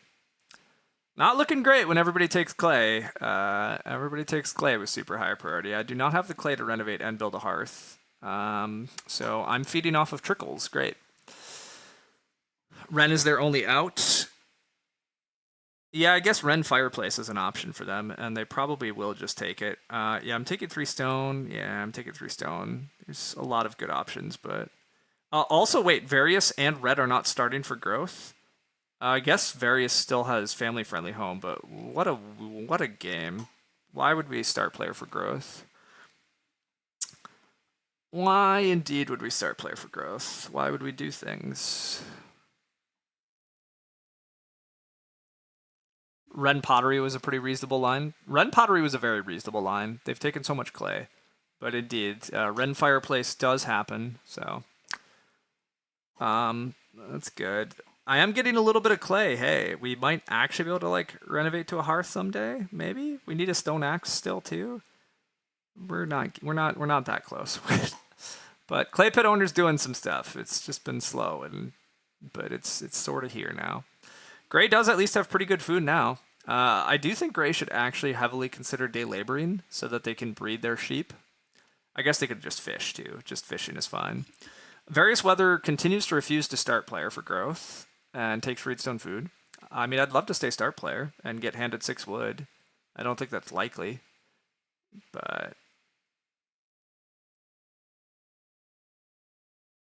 Not looking great when everybody takes clay. Everybody takes clay with super high priority. I do not have the clay to renovate and build a hearth. So I'm feeding off of trickles. Great. Ren is their only out. Yeah, I guess Ren Fireplace is an option for them, and they probably will just take it. Yeah, I'm taking 3 stone. Yeah, I'm taking 3 stone. There's a lot of good options, but... also, wait, Various and Red are not starting for growth? I guess Various still has family-friendly home, but what a game. Why would we start player for growth? Why indeed would we start player for growth? Why would we do things? Ren Pottery was a pretty reasonable line. Ren Pottery was a very reasonable line. They've taken so much clay. But indeed, Ren Fireplace does happen, so... that's good. I am getting a little bit of clay. Hey, we might actually be able to, like, renovate to a hearth someday, maybe? We need a stone axe still, too. We're not that close. But Clay Pit Owner's doing some stuff. It's just been slow, but it's sort of here now. Gray does at least have pretty good food now. I do think Gray should actually heavily consider day laboring so that they can breed their sheep. I guess they could just fish, too. Just fishing is fine. Various Weather continues to refuse to start player for growth and takes Reedstone food. I mean, I'd love to stay start player and get handed 6 wood. I don't think that's likely, but...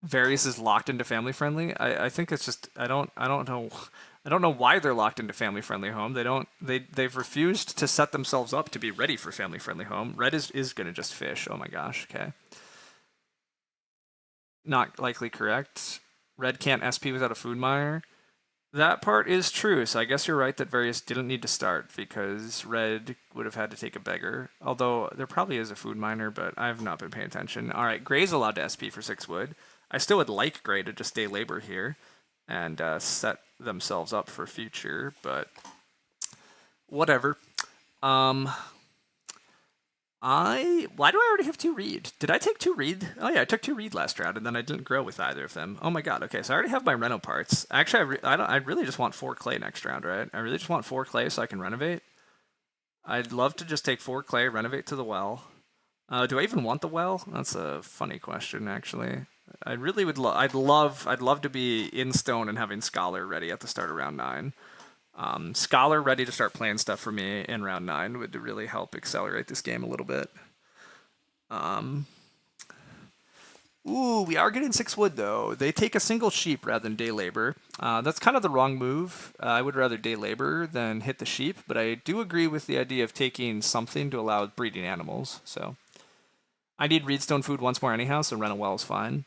Various is locked into family friendly. I think it's just I don't know why they're locked into family friendly home. They've refused to set themselves up to be ready for family friendly home. Red is gonna just fish. Oh my gosh. Okay. Not likely correct. Red can't SP without a food miner. That part is true. So I guess you're right that Various didn't need to start because Red would have had to take a beggar. Although there probably is a food miner, but I've not been paying attention. All right, Gray's allowed to SP for 6 wood. I still would like Gray to just stay labor here and set themselves up for future, but
Whatever. Um, why do I already have 2 read? Did I take 2 read? Oh yeah, I took 2 read last round, and then I didn't grow with either of them. Oh my god. Okay, so I already have my reno parts. Actually, I don't. I really just want 4 clay next round, right? I really just want 4 clay so I can renovate. I'd love to just take 4 clay, renovate to the well. Do I even want the well? That's a funny question, actually. I really would. I'd love to be in stone and having scholar ready at the start of round 9. Scholar ready to start playing stuff for me in round 9 would really help accelerate this game a little bit. Um, Ooh, we are getting 6 wood though. They take a single sheep rather than day labor. That's kind of the wrong move. I would rather day labor than hit the sheep, but I do agree with the idea of taking something to allow breeding animals. So I need reedstone food once more anyhow, so run a well is fine.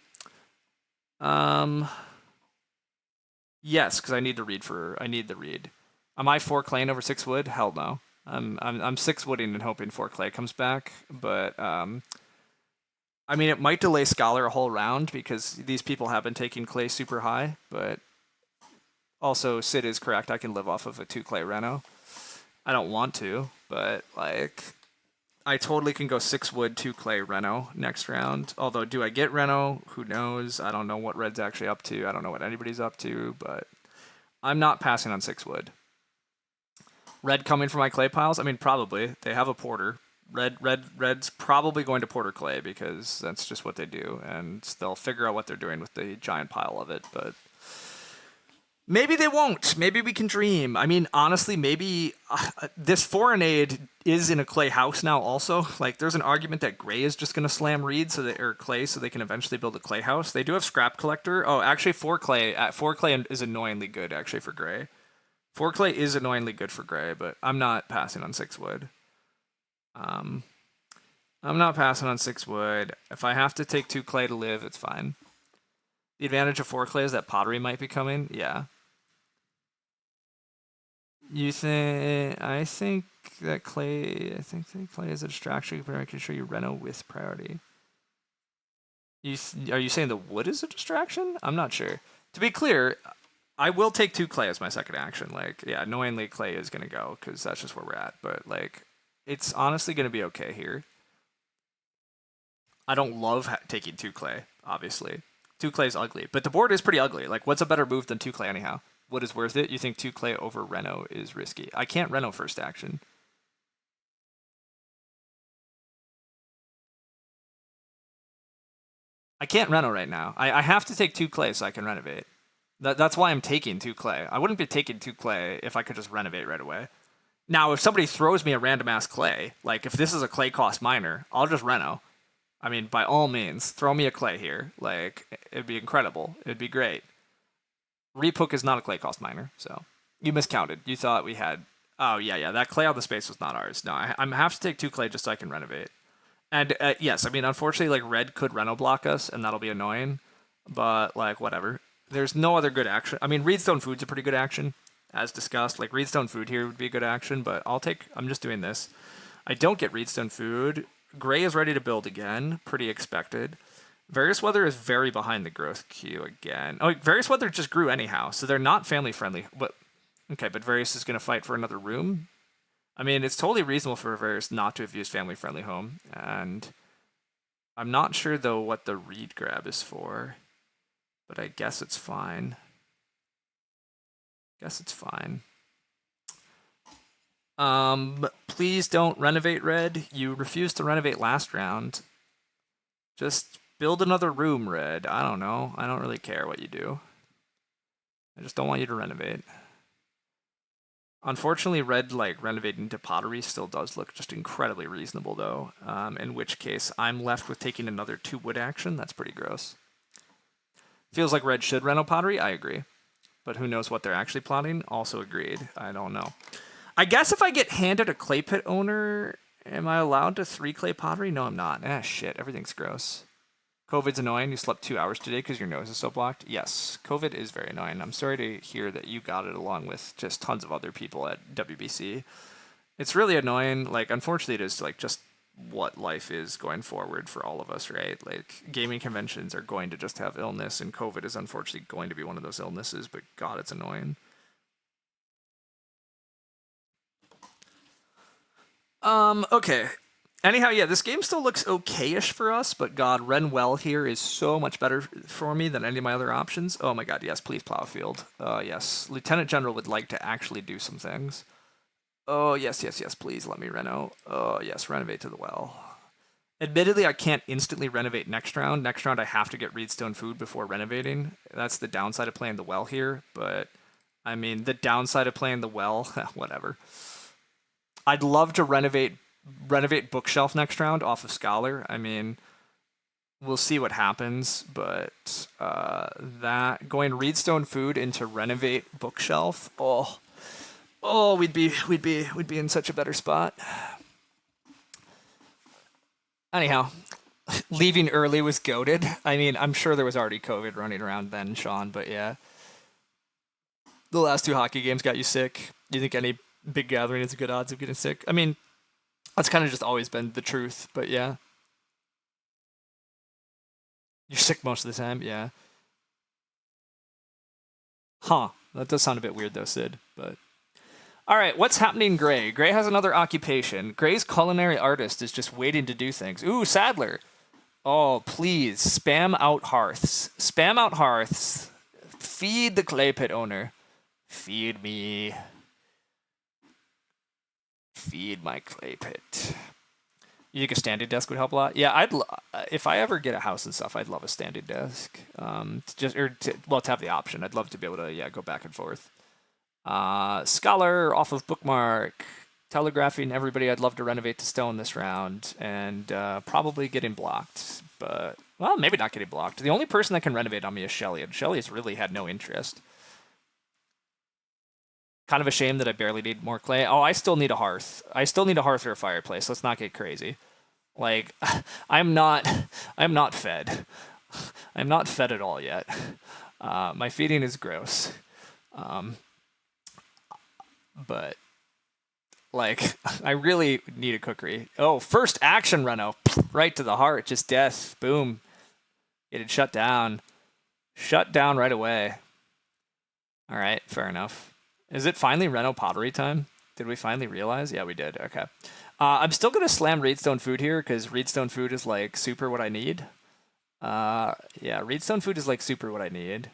Um, yes, because I need the reed. Am I 4 claying over 6 wood? Hell no. I'm 6 wooding and hoping 4 clay comes back, but I mean, it might delay Scholar a whole round because these people have been taking clay super high, but also Sid is correct. I can live off of a 2 clay Reno. I don't want to, but like I totally can go 6 wood, 2 clay Reno next round. Although, do I get Reno? Who knows? I don't know what Red's actually up to. I don't know what anybody's up to, but I'm not passing on 6 wood. Red coming for my clay piles? I mean, probably. They have a porter. Red's probably going to porter clay because that's just what they do, and they'll figure out what they're doing with the giant pile of it. But maybe they won't. Maybe we can dream. I mean, honestly, maybe this foreign aid is in a clay house now. Also, like, there's an argument that gray is just going to slam reed or clay so they can eventually build a clay house. They do have scrap collector. Oh, actually, 4 clay. 4 clay is annoyingly good actually for gray. 4 clay is annoyingly good for gray, but I'm not passing on 6 wood. Um, I'm not passing on 6 wood. If I have to take 2 clay to live, it's fine. The advantage of 4 clay is that pottery might be coming. Yeah. You think? I think that clay. I think that clay is a distraction, but I can show you Reno with priority. Are you saying the wood is a distraction? I'm not sure. To be clear, I will take 2 clay as my second action. Like, yeah, annoyingly, clay is gonna go because that's just where we're at. But like, it's honestly gonna be okay here. I don't love taking 2 clay, obviously. 2 clay is ugly, but the board is pretty ugly. Like, what's a better move than 2 clay anyhow? What is worth it? You think 2 clay over Reno is risky? I can't Reno first action. I can't Reno right now. I have to take 2 clay so I can renovate. That's why I'm taking 2 clay. I wouldn't be taking 2 clay if I could just renovate right away. Now, if somebody throws me a random ass clay, like if this is a clay cost miner, I'll just Reno. I mean, by all means, throw me a clay here. Like, it'd be incredible. It'd be great. Repook is not a clay cost miner, so you miscounted. You thought we had. Oh yeah. That clay on the space was not ours. No, I'm have to take 2 clay just so I can renovate. And yes, I mean, unfortunately, like red could Reno block us, and that'll be annoying. But like, whatever. There's no other good action. I mean, Reedstone Food's a pretty good action, as discussed. Like Reedstone Food here would be a good action, but I'll take. I'm just doing this. I don't get Reedstone Food. Gray is ready to build again. Pretty expected. Various Weather is very behind the growth queue again. Oh, Various Weather just grew anyhow, so they're not family friendly. But okay, but Various is going to fight for another room. I mean, it's totally reasonable for Various not to have used family friendly home, and I'm not sure though what the reed grab is for, but I guess it's fine. Guess it's fine. Please don't renovate Red. You refused to renovate last round. Just build another room, Red. I don't know. I don't really care what you do. I just don't want you to renovate. Unfortunately, Red, like, renovating to pottery still does look just incredibly reasonable, though. In which case, I'm left with taking another 2 wood action. That's pretty gross. Feels like Red should reno pottery. I agree. But who knows what they're actually plotting? Also agreed. I don't know. I guess if I get handed a clay pit owner, am I allowed to 3 clay pottery? No, I'm not. Ah, shit. Everything's gross. COVID's annoying. You slept 2 hours today because your nose is so blocked. Yes, COVID is very annoying. I'm sorry to hear that you got it along with just tons of other people at WBC. It's really annoying. Like, unfortunately, it is like just what life is going forward for all of us, right? Like, gaming conventions are going to just have illness, and COVID is unfortunately going to be one of those illnesses. But God, it's annoying. Okay. Anyhow, yeah, this game still looks okay-ish for us, but God, Ren well here is so much better for me than any of my other options. Oh my God, yes, please plow a field. Yes, Lieutenant General would like to actually do some things. Oh yes, yes, yes, please let me reno. Oh yes, renovate to the well. Admittedly, I can't instantly renovate next round. Next round, I have to get Reedstone food before renovating. That's the downside of playing the well here, but I mean, the downside of playing the well, whatever. I'd love to renovate bookshelf next round off of Scholar. I mean, we'll see what happens, but that going Reedstone food into renovate bookshelf. Oh, we'd be in such a better spot. Anyhow, leaving early was goaded. I mean, I'm sure there was already COVID running around then, Sean, but yeah, the last two hockey games got you sick. Do you think any big gathering is a good odds of getting sick? I mean, that's kind of just always been the truth, but yeah, you're sick most of the time. Yeah. Huh. That does sound a bit weird though, Sid. But all right, what's happening, Gray? Gray has another occupation. Gray's culinary artist is just waiting to do things. Ooh, Sadler. Oh, please spam out hearths. Spam out hearths. Feed the clay pit owner. Feed me. Feed my clay pit. You think a standing desk would help a lot? Yeah, if I ever get a house and stuff, I'd love a standing desk. To have the option. I'd love to be able to go back and forth. Scholar off of bookmark. Telegraphing everybody I'd love to renovate to stone this round, and probably getting blocked. But, well, maybe not getting blocked. The only person that can renovate on me is Shelly, and Shelly has really had no interest. Kind of a shame that I barely need more clay. Oh, I still need a hearth. I still need a hearth or a fireplace. Let's not get crazy. Like, I'm not fed. I'm not fed at all yet. My feeding is gross. But like, I really need a cookery. Oh, first action reno, right to the heart, just death. Boom, get it shut down. Shut down right away. All right, fair enough. Is it finally reno pottery time? Did we finally realize? Yeah, we did. Okay. I'm still gonna slam Reedstone food here because Reedstone food is like super what I need. Yeah, Reedstone food is like super what I need.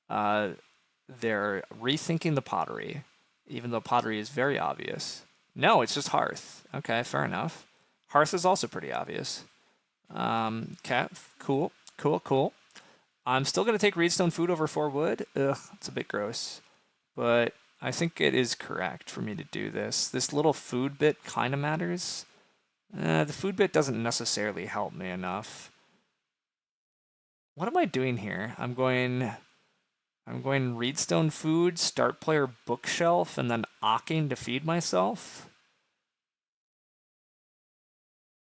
They're rethinking the pottery, even though pottery is very obvious. No, it's just hearth. Okay, fair enough. Hearth is also pretty obvious. Okay, cool, cool, cool. I'm still gonna take Reedstone food over 4 wood. Ugh, it's a bit gross, but I think it is correct for me to do this. This little food bit kind of matters. The food bit doesn't necessarily help me enough. What am I doing here? I'm going Reedstone food, start player bookshelf, and then ocking to feed myself.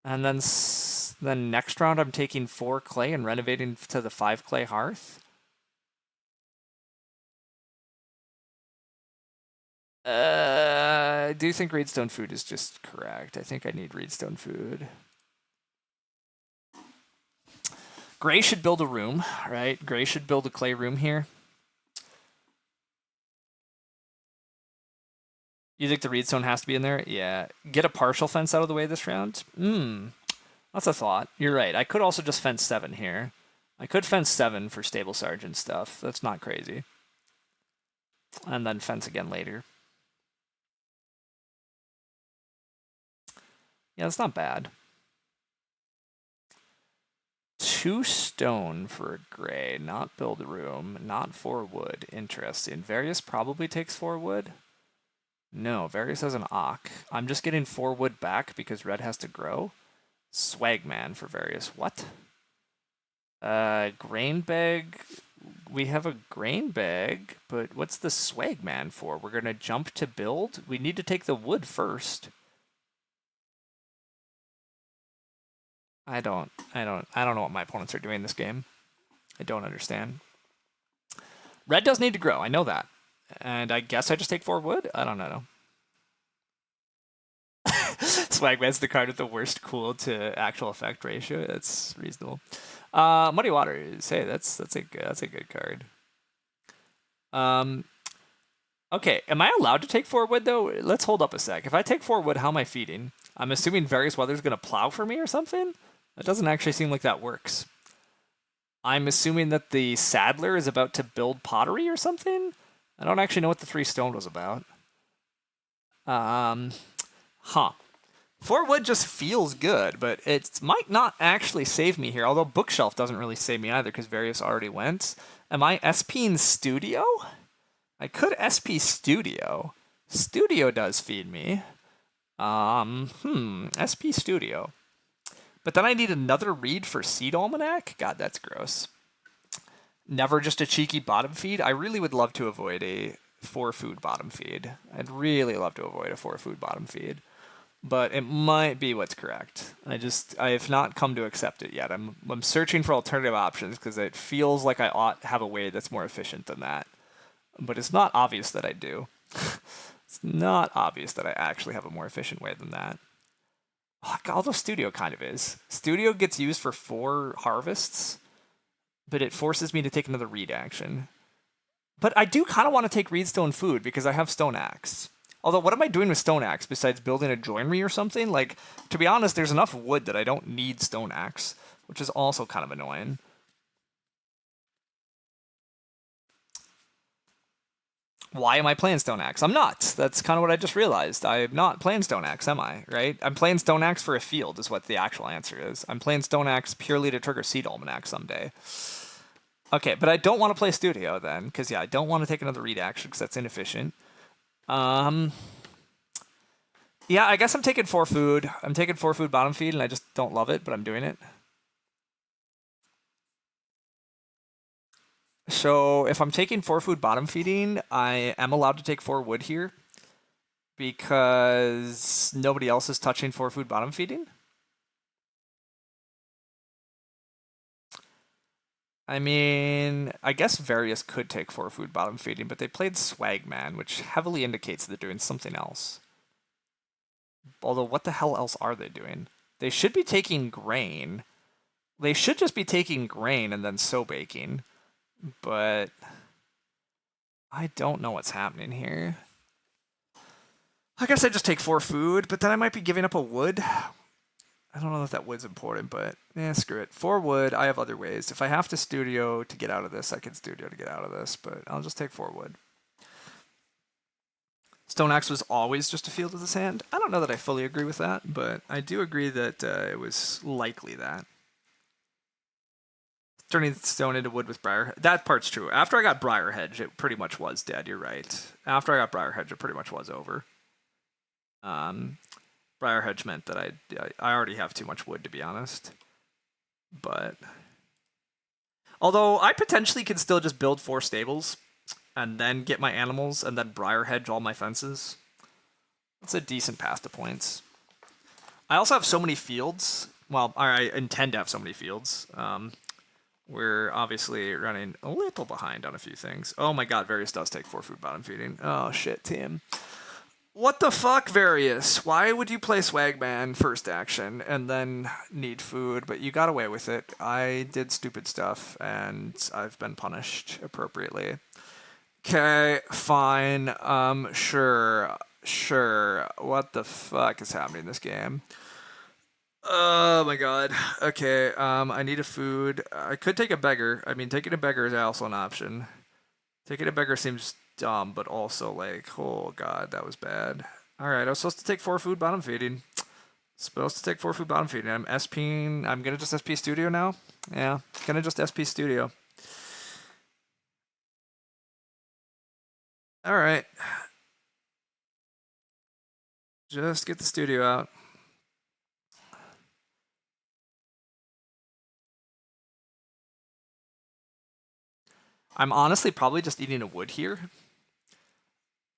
And then next round I'm taking 4 clay and renovating to the 5 clay hearth. I do think Reedstone food is just correct. I think I need Reedstone food. Gray should build a room, right? Gray should build a clay room here. You think the Reedstone has to be in there? Yeah. Get a partial fence out of the way this round? That's a thought. You're right. I could also just fence 7 here. I could fence 7 for stable sergeant stuff. That's not crazy. And then fence again later. Yeah, that's not bad. 2 stone for a gray, not build a room, not 4 wood. Interesting. Various probably takes 4 wood. No, Various has an Ock. I'm just getting 4 wood back because red has to grow. Swagman for Various. What? Grain bag. We have a grain bag, but what's the Swagman for? We're gonna jump to build? We need to take the wood first. I don't know what my opponents are doing in this game. I don't understand. Red does need to grow, I know that. And I guess I just take 4 wood? I don't know. Swagman's the card with the worst cool to actual effect ratio. That's reasonable. Muddy Waters. Hey, that's a good card. Okay, am I allowed to take 4 wood though? Let's hold up a sec. If I take 4 wood, how am I feeding? I'm assuming various weather's going to plow for me or something? That doesn't actually seem like that works. I'm assuming that the saddler is about to build pottery or something? I don't actually know what the 3 stone was about. Um, huh. 4 wood just feels good, but it might not actually save me here, although bookshelf doesn't really save me either because various already went. Am I SPing studio? I could SP studio. Studio does feed me. SP studio. But then I need another read for seed almanac? God, that's gross. Never just a cheeky bottom feed? I really would love to avoid a 4 food bottom feed. I'd really love to avoid a 4 food bottom feed. But it might be what's correct. I have not come to accept it yet. I'm searching for alternative options because it feels like I ought to have a way that's more efficient than that. But it's not obvious that I do. It's not obvious that I actually have a more efficient way than that. Although Studio kind of is. Studio gets used for 4 harvests, but it forces me to take another reed action. But I do kind of want to take reedstone food because I have stone axe. Although, what am I doing with stone axe besides building a joinery or something? Like, to be honest, there's enough wood that I don't need stone axe, which is also kind of annoying. Why am I playing Stone Axe? I'm not. That's kind of what I just realized. I'm not playing Stone Axe, am I? Right? I'm playing Stone Axe for a field, is what the actual answer is. I'm playing Stone Axe purely to trigger Seed Almanac someday. Okay, but I don't want to play Studio then, because yeah, I don't want to take another read action because that's inefficient. Yeah, I guess I'm taking 4 food. I'm taking 4 food bottom feed, and I just don't love it, but I'm doing it. So if I'm taking 4 food bottom feeding, I am allowed to take 4 wood here because nobody else is touching 4 food bottom feeding. I mean, I guess Various could take 4 food bottom feeding, but they played Swagman, which heavily indicates they're doing something else. Although, what the hell else are they doing? They should be taking grain. They should just be taking grain and then sow baking. But I don't know what's happening here. I guess I just take 4 food, but then I might be giving up a wood. I don't know if that wood's important, but screw it. 4 wood, I have other ways. If I have to studio to get out of this, I can studio to get out of this, but I'll just take 4 wood. Stone Axe was always just a field of the sand. I don't know that I fully agree with that, but I do agree that it was likely that. Turning stone into wood with briar. That part's true. After I got briar hedge, it pretty much was dead. You're right. After I got briar hedge, it pretty much was over. Briar hedge meant that I already have too much wood, to be honest. But although I potentially could still just build 4 stables and then get my animals and then briar hedge all my fences. That's a decent path to points. I also have so many fields. Well, I intend to have so many fields. We're obviously running a little behind on a few things. Oh my god, Various does take 4 food bottom feeding. Oh shit, team. What the fuck, Various? Why would you play Swagman first action and then need food, but you got away with it? I did stupid stuff, and I've been punished appropriately. Okay, fine. Sure. What the fuck is happening in this game? Oh my god. Okay, I need a food. I could take a beggar. I mean, taking a beggar is also an option. Taking a beggar seems dumb, but also like, oh god, that was bad. Alright, I was supposed to take 4 food bottom feeding. Supposed to take 4 food bottom feeding. I'm SPing. I'm gonna just SP Studio now. Yeah, gonna just SP Studio. Alright. Just get the studio out. I'm honestly probably just eating a wood here.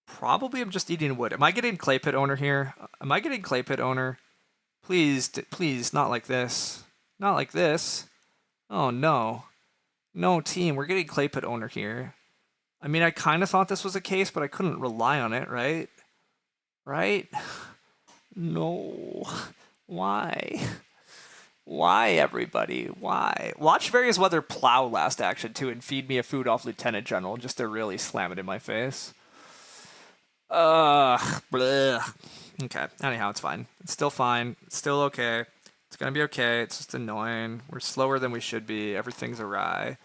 Probably I'm just eating wood. Am I getting clay pit owner here? Am I getting clay pit owner? Please, please, not like this. Not like this. Oh no. No, team, we're getting clay pit owner here. I mean, I kind of thought this was a case, but I couldn't rely on it, right? Right? No. Why? Why, everybody? Why? Watch Various Weather plow last action, too, and feed me a food off Lieutenant General just to really slam it in my face. Bleh. Okay. Anyhow, it's fine. It's still fine. It's still okay. It's gonna be okay. It's just annoying. We're slower than we should be. Everything's awry.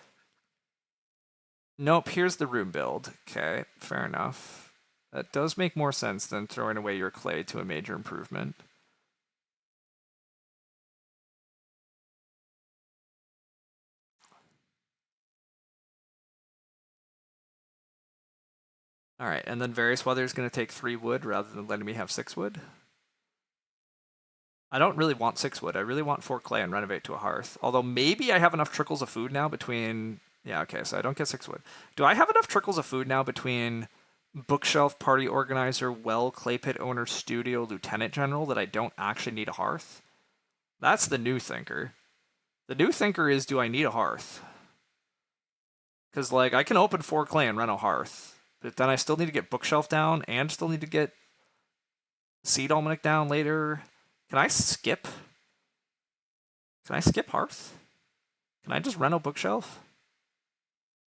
Nope, here's the room build. Okay, fair enough. That does make more sense than throwing away your clay to a major improvement. Alright, and then various weather is going to take 3 wood rather than letting me have 6 wood. I don't really want 6 wood. I really want 4 clay and renovate to a hearth. Although maybe I have enough trickles of food now between... Yeah, okay, so I don't get 6 wood. Do I have enough trickles of food now between bookshelf, party organizer, well, clay pit owner, studio, lieutenant general that I don't actually need a hearth? That's the new thinker. The new thinker is, do I need a hearth? Because, like, I can open 4 clay and rent a hearth. But then I still need to get bookshelf down and still need to get seed almanac down later. Can I skip? Can I skip hearth? Can I just reno bookshelf?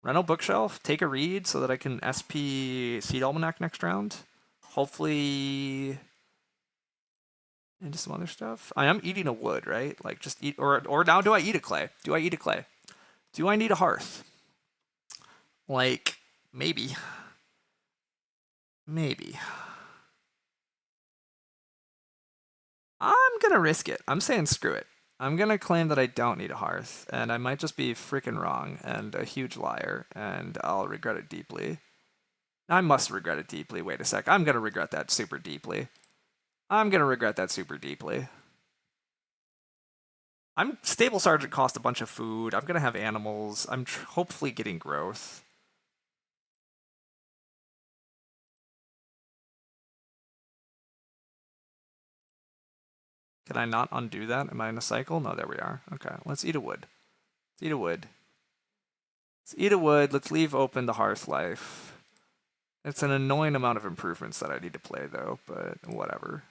Reno bookshelf, take a read so that I can SP seed almanac next round. Hopefully into some other stuff. I am eating a wood, right? Like just eat or now do I eat a clay? Do I eat a clay? Do I need a hearth? Like maybe. Maybe. I'm gonna risk it. I'm saying screw it. I'm gonna claim that I don't need a hearth, and I might just be freaking wrong and a huge liar, and I'll regret it deeply. I must regret it deeply. Wait a sec. I'm gonna regret that super deeply. I'm gonna regret that super deeply. I'm stable sergeant cost a bunch of food. I'm gonna have animals. I'm hopefully getting growth. Can I not undo that? Am I in a cycle? No, there we are. Okay, let's eat a wood. Let's eat a wood. Let's eat a wood. Let's leave open the hearth life. It's an annoying amount of improvements that I need to play, though, but whatever.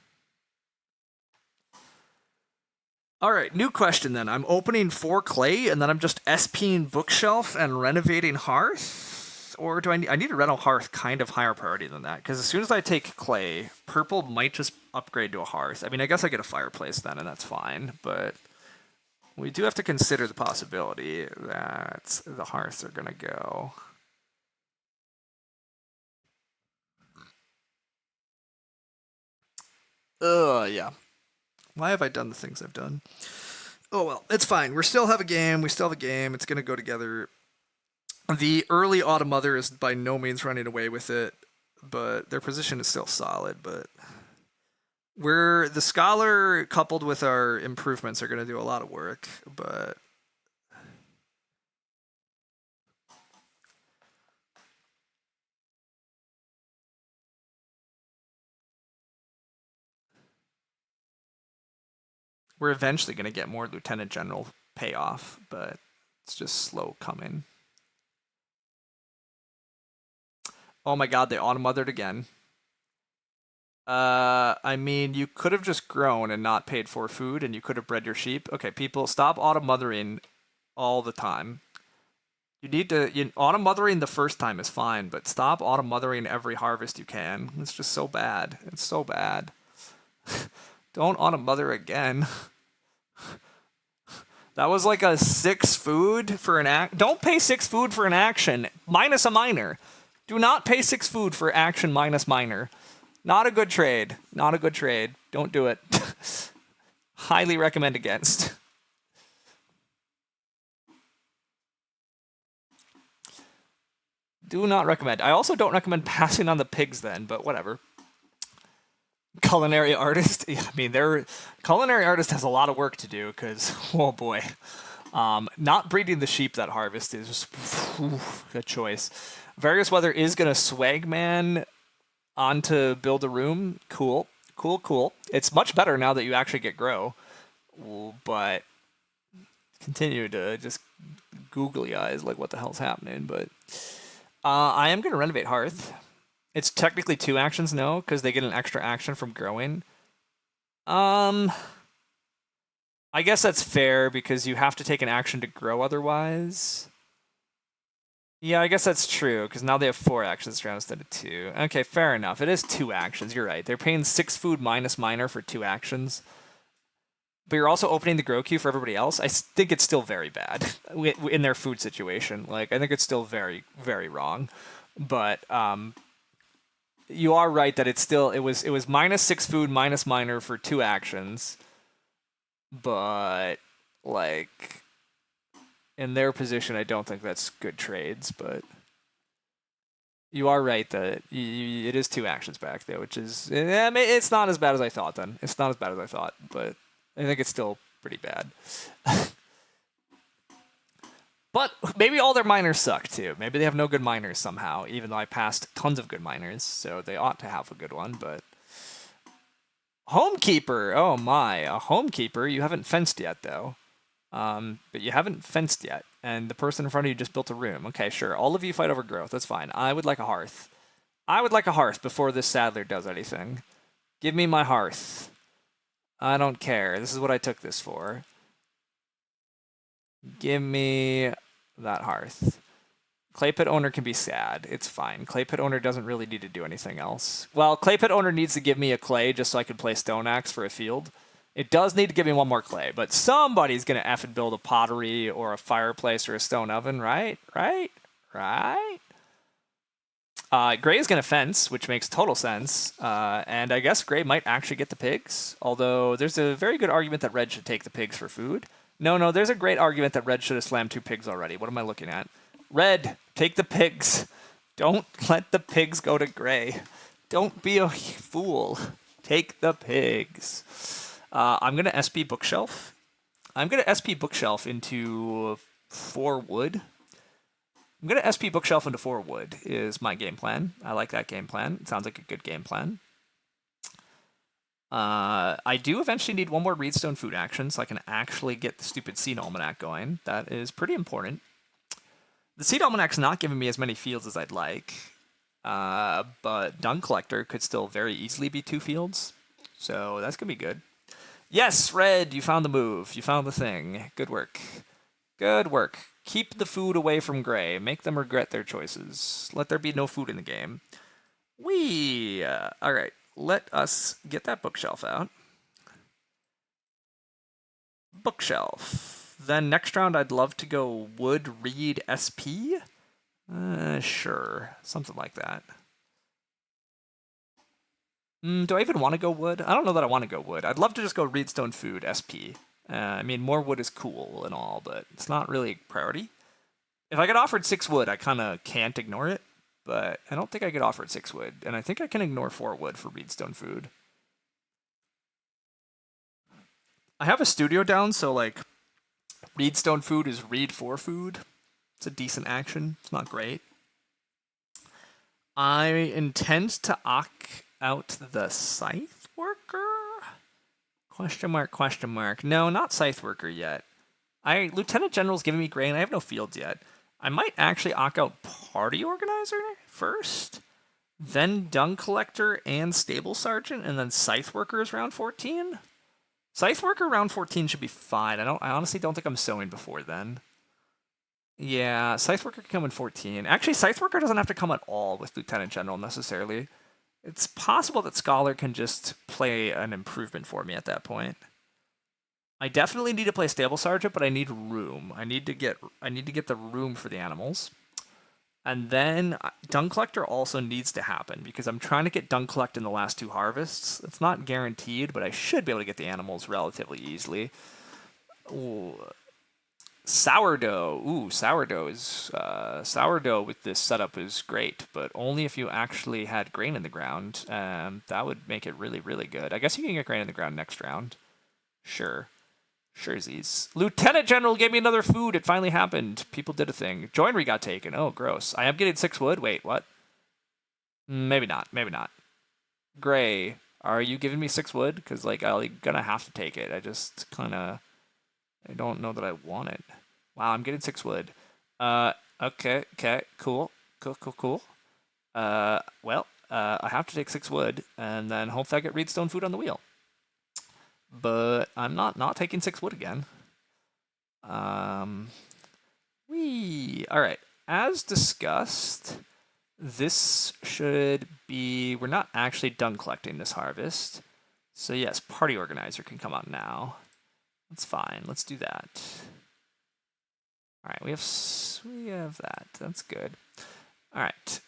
All right, new question then. I'm opening 4 clay, and then I'm just SPing bookshelf and renovating hearth? Or do I need to reno hearth kind of higher priority than that? Because as soon as I take clay, purple might just upgrade to a hearth. I mean, I guess I get a fireplace then, and that's fine, but we do have to consider the possibility that the hearths are going to go. Yeah. Why have I done the things I've done? Oh well, it's fine. We still have a game. We still have a game. It's gonna go together. The early Autumn Mother is by no means running away with it, but their position is still solid. But we're the Scholar coupled with our improvements are gonna do a lot of work. But we're eventually gonna get more Lieutenant General payoff, but it's just slow coming. Oh my god, they Autumn Mothered again. I mean, you could have just grown and not paid for food, and you could have bred your sheep. Okay, people, stop autumn mothering all the time. You need to autumn mothering the first time is fine, but stop autumn mothering every harvest you can. It's just so bad. It's so bad. Don't autumn mother again. That was like a 6 food for an act. Don't pay 6 food for an action minus a minor. Do not pay 6 food for action minus minor. Not a good trade. Not a good trade. Don't do it. Highly recommend against. Do not recommend. I also don't recommend passing on the pigs then, but whatever. Culinary artist. Yeah, I mean, culinary artist has a lot of work to do because, oh boy. Not breeding the sheep that harvest is a choice. Various Weather is going to swagman onto build a room. Cool. Cool, cool. It's much better now that you actually get grow. But continue to just googly eyes like what the hell's happening. But I am going to renovate Hearth. It's technically 2 actions, no, because they get an extra action from growing. I guess that's fair because you have to take an action to grow otherwise. Yeah, I guess that's true, because now they have 4 actions round instead of 2. Okay, fair enough. It is 2 actions, you're right. They're paying 6 food minus minor for 2 actions. But you're also opening the grow queue for everybody else. I think it's still very bad in their food situation. Like, I think it's still very, very wrong. But you are right that it was minus 6 food minus minor for 2 actions. But like in their position, I don't think that's good trades. But you are right that it is 2 actions back there, which is it's not as bad as I thought. Then it's not as bad as I thought, but I think it's still pretty bad. But maybe all their miners suck too. Maybe they have no good miners somehow, even though I passed tons of good miners, so they ought to have a good one. But Homekeeper, oh my, a Homekeeper. You haven't fenced yet though. But you haven't fenced yet, and the person in front of you just built a room. Okay, sure. All of you fight over growth. That's fine. I would like a hearth. I would like a hearth before this saddler does anything. Give me my hearth. I don't care. This is what I took this for. Give me that hearth. Clay pit owner can be sad. It's fine. Clay pit owner doesn't really need to do anything else. Well, clay pit owner needs to give me a clay just so I can play stone axe for a field. It does need to give me one more clay, but somebody's gonna effing build a pottery or a fireplace or a stone oven, right? Right? Right? Gray is gonna fence, which makes total sense. And I guess Gray might actually get the pigs. Although there's a very good argument that Red should take the pigs for food. No, there's a great argument that Red should have slammed 2 pigs already. What am I looking at? Red, take the pigs. Don't let the pigs go to Gray. Don't be a fool. Take the pigs. I'm going to SP Bookshelf. I'm going to SP Bookshelf into 4 wood. I'm going to SP Bookshelf into 4 wood is my game plan. I like that game plan. It sounds like a good game plan. I do eventually need 1 more Reedstone food action so I can actually get the stupid Seed Almanac going. That is pretty important. The Seed Almanac's not giving me as many fields as I'd like, but Dung Collector could still very easily be 2 fields, so that's going to be good. Yes, Red, you found the move. You found the thing. Good work. Good work. Keep the food away from Gray. Make them regret their choices. Let there be no food in the game. All right, let us get that bookshelf out. Bookshelf. Then next round, I'd love to go Wood, Reed, SP. Sure. Something like that. Do I even want to go wood? I don't know that I want to go wood. I'd love to just go Reedstone Food, SP. I mean, more wood is cool and all, but it's not really a priority. If I get offered 6 wood, I kind of can't ignore it, but I don't think I get offered 6 wood, and I think I can ignore 4 wood for Reedstone Food. I have a studio down, so like Reedstone Food is Reed 4 food. It's a decent action. It's not great. I intend to opt out the Scythe Worker? Question mark, question mark. No, not Scythe Worker yet. Lieutenant General's giving me grain. I have no fields yet. I might actually opt out Party Organizer first, then Dung Collector and Stable Sergeant, and then Scythe Worker is round 14. Scythe Worker round 14 should be fine. I honestly don't think I'm sowing before then. Yeah, Scythe Worker can come in 14. Actually, Scythe Worker doesn't have to come at all with Lieutenant General necessarily. It's possible that Scholar can just play an improvement for me at that point. I definitely need to play Stable Sergeant, but I need room. I need to get the room for the animals. And then Dung Collector also needs to happen because I'm trying to get Dung Collect in the last 2 harvests. It's not guaranteed, but I should be able to get the animals relatively easily. Ooh. Sourdough. Ooh, sourdough is sourdough with this setup is great, but only if you actually had grain in the ground. That would make it really, really good. I guess you can get grain in the ground next round. Sure. Surezies. Lieutenant General gave me another food. It finally happened. People did a thing. Joinery got taken. Oh, gross. I am getting 6 wood. Wait, what? Maybe not. Maybe not. Gray, are you giving me 6 wood? Because, like, I'm gonna have to take it. I just kind of... I don't know that I want it. Wow, I'm getting 6 wood. Okay, cool. I have to take 6 wood, and then hope that I get Reedstone food on the wheel. But I'm not taking 6 wood again. All right. as discussed, this should be, we're not actually done collecting this harvest. So yes, party organizer can come out now. That's fine. Let's do that. All right, we have that. That's good. All right.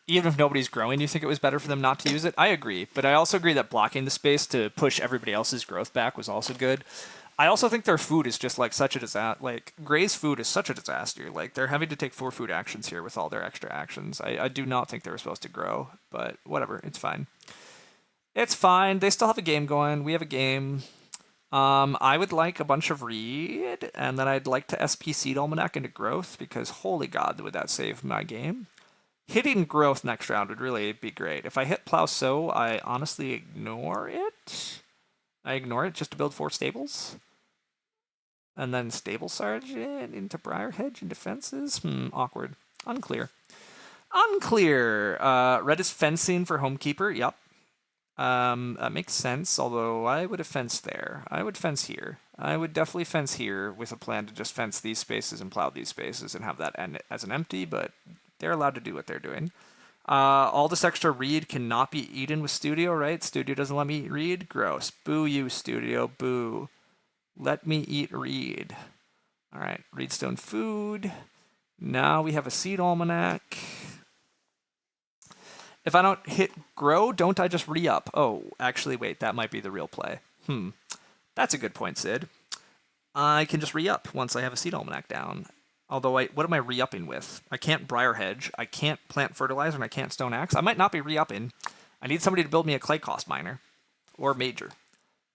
Even if nobody's growing, you think it was better for them not to use it? I agree, but I also agree that blocking the space to push everybody else's growth back was also good. I also think their food is just like such a disaster. Like Gray's food is such a disaster. Like they're having to take 4 food actions here with all their extra actions. I do not think they were supposed to grow, but whatever, it's fine. It's fine. They still have a game going. We have a game. I would like a bunch of read, and then I'd like to SP Seed Almanac into growth because holy god, would that save my game? Hitting growth next round would really be great. If I hit plow sow, I honestly ignore it. I ignore it just to build 4 stables. And then stable sergeant into briar hedge and defenses. Awkward. Unclear. Unclear. Red is fencing for homekeeper. Yep. That makes sense, although I would have fenced there. I would fence here. I would definitely fence here with a plan to just fence these spaces and plow these spaces and have that end as an empty, but they're allowed to do what they're doing. All this extra read cannot be eaten with Studio, right? Studio doesn't let me eat read? Gross. Boo you, Studio. Boo. Let me eat read. All right, reedstone food. Now we have a seed almanac. If I don't hit grow, don't I just re-up? Oh, actually, wait, that might be the real play. That's a good point, Sid. I can just re-up once I have a seed almanac down. Although, what am I re-upping with? I can't briar hedge, I can't plant fertilizer, and I can't stone axe. I might not be re-upping. I need somebody to build me a clay cost miner. Or major.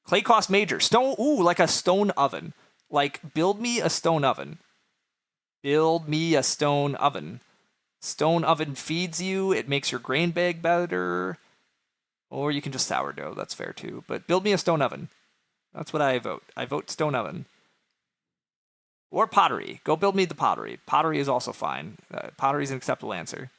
Clay cost major. Stone, ooh, like a stone oven. Like, build me a stone oven. Build me a stone oven. Stone oven feeds you. It makes your grain bag better. Or you can just sourdough. That's fair too. But build me a stone oven. That's what I vote. I vote stone oven. Or pottery. Go build me the pottery. Pottery is also fine. Pottery is an acceptable answer.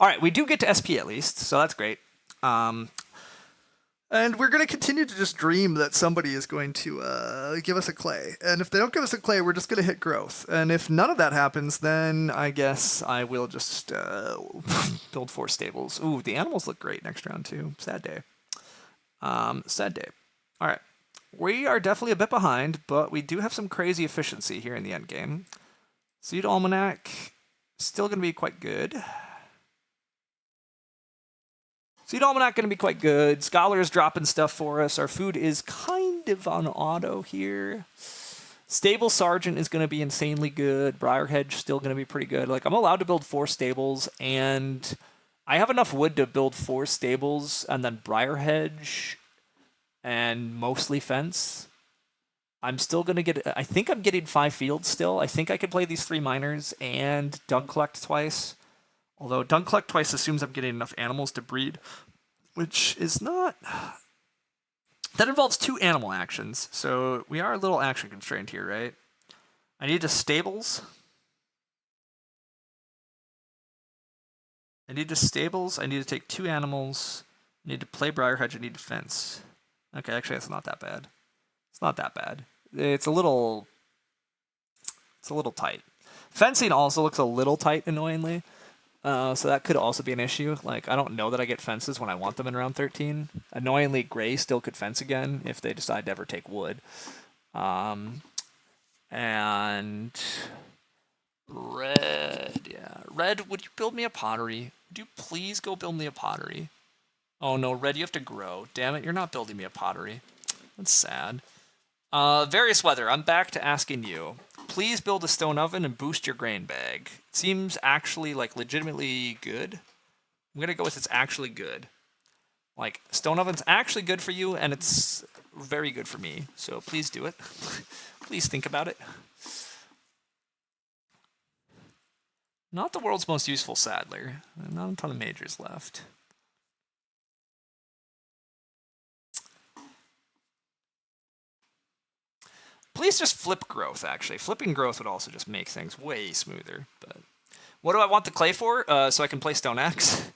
All right, we do get to SP at least, so that's great. And we're going to continue to just dream that somebody is going to give us a clay. And if they don't give us a clay, we're just going to hit growth. And if none of that happens, then I guess I will just build 4 stables. Ooh, the animals look great next round too. Sad day. Sad day. All right. We are definitely a bit behind, but we do have some crazy efficiency here in the end game. Seed Almanac, still going to be quite good. Seed Almanac going to be quite good. Scholar is dropping stuff for us. Our food is kind of on auto here. Stable Sergeant is going to be insanely good. Briar Hedge still going to be pretty good. Like, I'm allowed to build 4 stables, and I have enough wood to build 4 stables, and then Briar Hedge, and mostly fence. I'm still going to get... I think I'm getting 5 fields still. I think I could play these 3 miners and Dung Collect twice. Although Dung Collect twice assumes I'm getting enough animals to breed, which is not... That involves 2 animal actions, so we are a little action constrained here, right? I need to stables. I need to take 2 animals. I need to play Briar Hedge. I need to fence. Okay, actually, that's not that bad. It's not that bad. It's a little tight. Fencing also looks a little tight, annoyingly. So that could also be an issue. Like, I don't know that I get fences when I want them in round 13. Annoyingly, Gray still could fence again if they decide to ever take wood. And Red, yeah. Red, would you build me a pottery? Would you please go build me a pottery? Oh no, Red, you have to grow. Damn it, you're not building me a pottery. That's sad. Various weather, I'm back to asking you. Please build a stone oven and boost your grain bag. It seems actually, like, legitimately good. I'm gonna go with it's actually good. Like, stone oven's actually good for you, and it's very good for me. So please do it. Please think about it. Not the world's most useful saddler. Not a ton of majors left. Please just flip growth, actually. Flipping growth would also just make things way smoother. But what do I want the clay for? So I can play Stone Axe.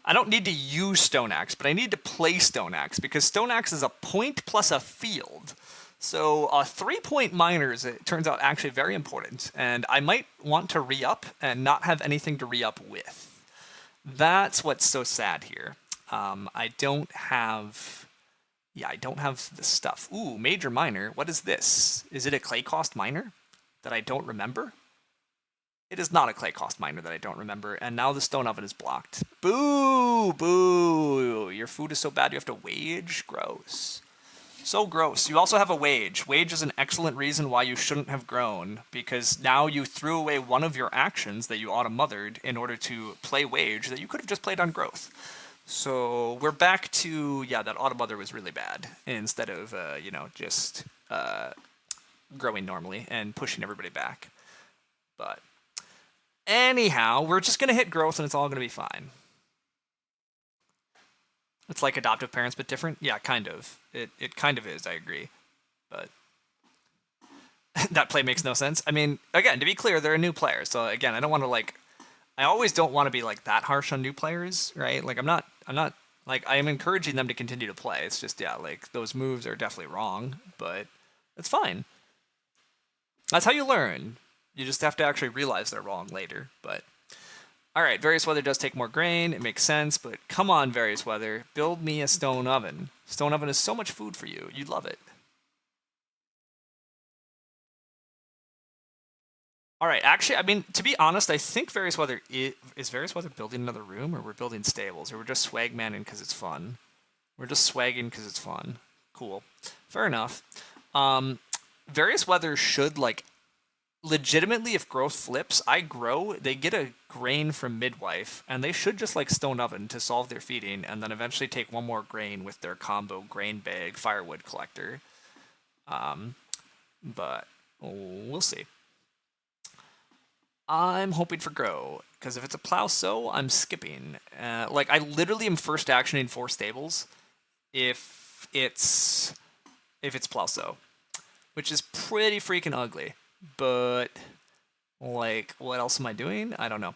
I don't need to use Stone Axe, but I need to play Stone Axe because Stone Axe is a point plus a field. So 3-point miners, it turns out, actually very important. And I might want to re-up and not have anything to re-up with. That's what's so sad here. I don't have... Yeah, I don't have the stuff. Ooh, major miner. What is this? Is it a clay cost miner that I don't remember? It is not a clay cost miner that I don't remember, and now the stone oven is blocked. Boo! Boo! Your food is so bad you have to wage? Gross. So gross. You also have a wage. Wage is an excellent reason why you shouldn't have grown, because now you threw away one of your actions that you auto-mothered in order to play wage that you could have just played on growth. So we're back to, yeah, that auto-mother was really bad, instead of, just growing normally and pushing everybody back. But anyhow, we're just going to hit growth and it's all going to be fine. It's like adoptive parents, but different? Yeah, kind of. It kind of is, I agree. But that play makes no sense. I mean, again, to be clear, they're a new player. So again, I don't want to I always don't want to be that harsh on new players, right? I'm not, I am encouraging them to continue to play. It's just, yeah, those moves are definitely wrong, but it's fine. That's how you learn. You just have to actually realize they're wrong later, but... Alright, Various Weather does take more grain, it makes sense, but come on, Various Weather, build me a stone oven. Stone oven is so much food for you, you'd love it. Alright, actually, I mean, to be honest, I think Various Weather is Various Weather building another room, or we're building stables, or we're just swag-manning because it's fun? We're just swagging because it's fun. Cool. Fair enough. Various Weather should, legitimately, if growth flips, I grow, they get a grain from midwife, and they should just stone oven to solve their feeding, and then eventually take one more grain with their combo grain bag firewood collector. But we'll see. I'm hoping for grow, because if it's a plow sow, I'm skipping. I literally am first actioning 4 stables if it's plow sow, which is pretty freaking ugly. But, what else am I doing? I don't know.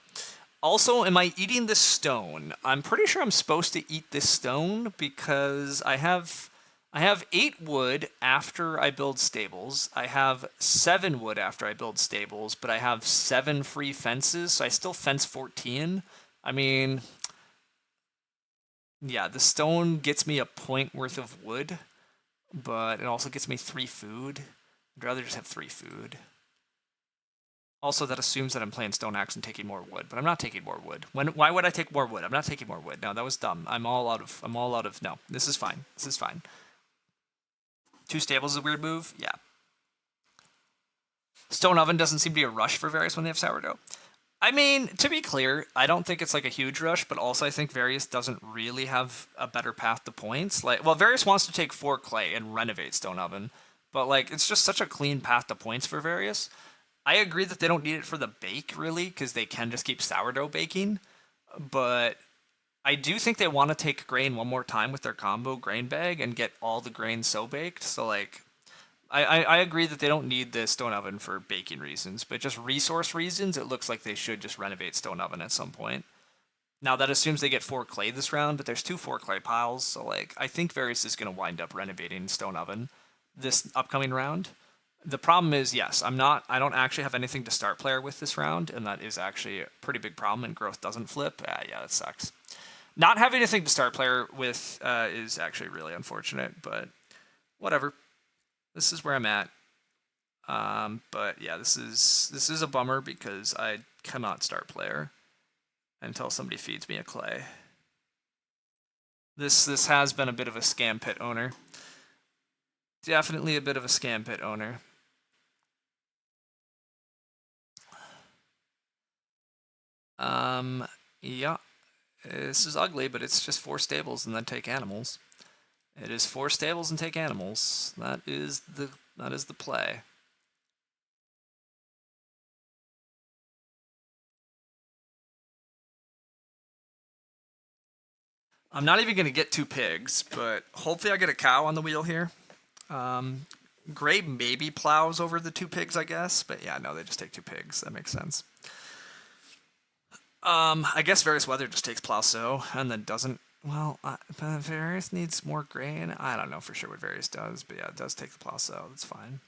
Also, am I eating this stone? I'm pretty sure I'm supposed to eat this stone because I have 8 wood after I build stables. I have 7 wood after I build stables, but I have 7 free fences, so I still fence 14. I mean, yeah, the stone gets me a point worth of wood, but it also gets me 3 food. I'd rather just have 3 food. Also, that assumes that I'm playing Stone Axe and taking more wood, but I'm not taking more wood. Why would I take more wood? I'm not taking more wood. No, that was dumb. I'm all out of, no, this is fine. This is fine. 2 stables is a weird move? Yeah. Stone Oven doesn't seem to be a rush for Various when they have sourdough. I mean, to be clear, I don't think it's a huge rush, but also I think Various doesn't really have a better path to points. Various wants to take 4 clay and renovate Stone Oven, but it's just such a clean path to points for Various. I agree that they don't need it for the bake, really, because they can just keep sourdough baking. But I do think they want to take grain one more time with their combo grain bag and get all the grain so baked. So, I agree that they don't need the stone oven for baking reasons, but just resource reasons, it looks like they should just renovate stone oven at some point. Now, that assumes they get 4 clay this round, but there's 2 4 clay piles, so, I think Various is going to wind up renovating stone oven this upcoming round. The problem is, yes, I don't actually have anything to start player with this round, and that is actually a pretty big problem, and growth doesn't flip. Yeah, that sucks. Not having anything to start player with is actually really unfortunate, but whatever. This is where I'm at. But yeah, this is a bummer because I cannot start player until somebody feeds me a clay. This has been a bit of a scam pit owner. Definitely a bit of a scam pit owner. Yeah, this is ugly, but it's just 4 stables and then take animals. It is 4 stables and take animals. That is the play. I'm not even going to get 2 pigs, but hopefully I get a cow on the wheel here. Gray maybe plows over the 2 pigs, I guess. But yeah, no, they just take 2 pigs. That makes sense. I guess various weather just takes plow sow and then doesn't. Well, but various needs more grain. I don't know for sure what various does, but yeah, it does take the plow sow. That's fine.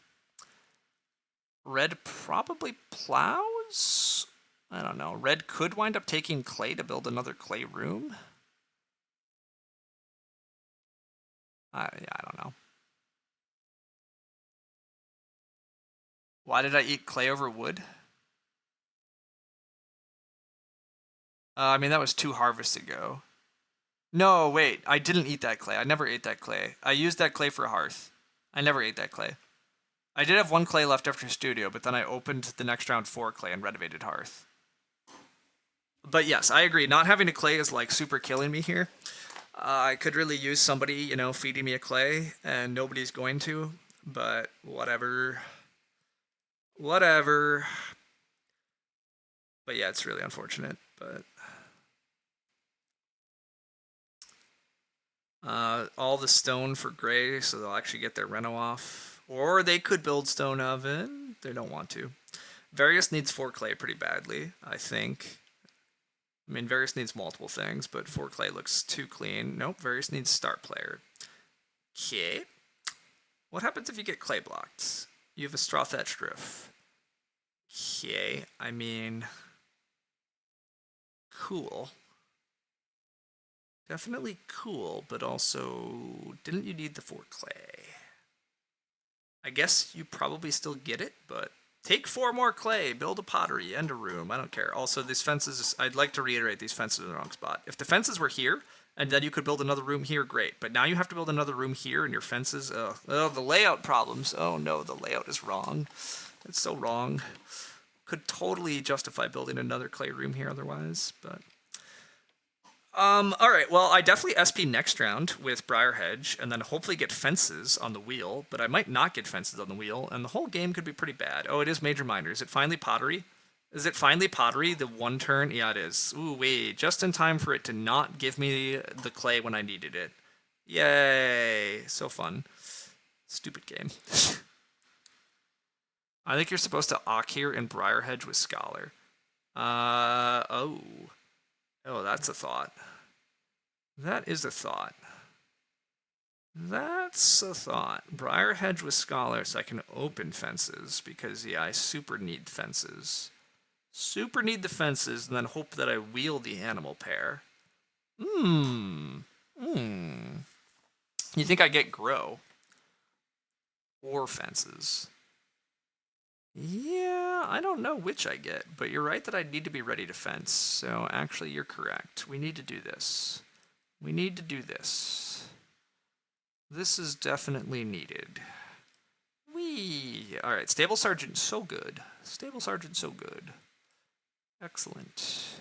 Red probably plows. I don't know. Red could wind up taking clay to build another clay room. Yeah, I don't know. Why did I eat clay over wood? I mean, that was 2 harvests ago. No, wait. I didn't eat that clay. I never ate that clay. I used that clay for a hearth. I never ate that clay. I did have 1 clay left after studio, but then I opened the next round 4 clay and renovated hearth. But yes, I agree. Not having a clay is like super killing me here. I could really use somebody, feeding me a clay, and nobody's going to. But whatever. Whatever. But yeah, it's really unfortunate. But all the stone for gray, so they'll actually get their reno off. Or they could build stone oven. They don't want to. Various needs 4 clay pretty badly, I think. I mean, Various needs multiple things, but 4 clay looks too clean. Nope, Various needs start player. Okay. What happens if you get clay blocked? You have a straw thatched roof. Okay, I mean, cool. Definitely cool, but also, didn't you need the 4 clay? I guess you probably still get it, but take 4 more clay, build a pottery, end a room. I don't care. Also, these fences, I'd like to reiterate, these fences are in the wrong spot. If the fences were here, and then you could build another room here, great. But now you have to build another room here, and your fences, oh, the layout problems. Oh no, the layout is wrong. It's so wrong. Could totally justify building another clay room here otherwise, but all right. Well, I definitely SP next round with Briar Hedge, and then hopefully get fences on the wheel. But I might not get fences on the wheel, and the whole game could be pretty bad. Oh, it is Major Miner. Is it finally Pottery? Is it finally Pottery? The 1 turn? Yeah, it is. Ooh, wait, just in time for it to not give me the clay when I needed it. Yay! So fun. Stupid game. I think you're supposed to Ock here in Briar Hedge with Scholar. Oh. Oh, that's a thought. That is a thought. That's a thought. Briar Hedge with Scholar so I can open fences because, yeah, I super need fences. Super need the fences and then hope that I wheel the animal pair. Hmm. You think I get grow? Or fences? Yeah, I don't know which I get, but you're right that I need to be ready to fence. So actually, you're correct. We need to do this. We need to do this. This is definitely needed. Whee! Alright, Stable Sergeant, so good. Stable Sergeant, so good. Excellent.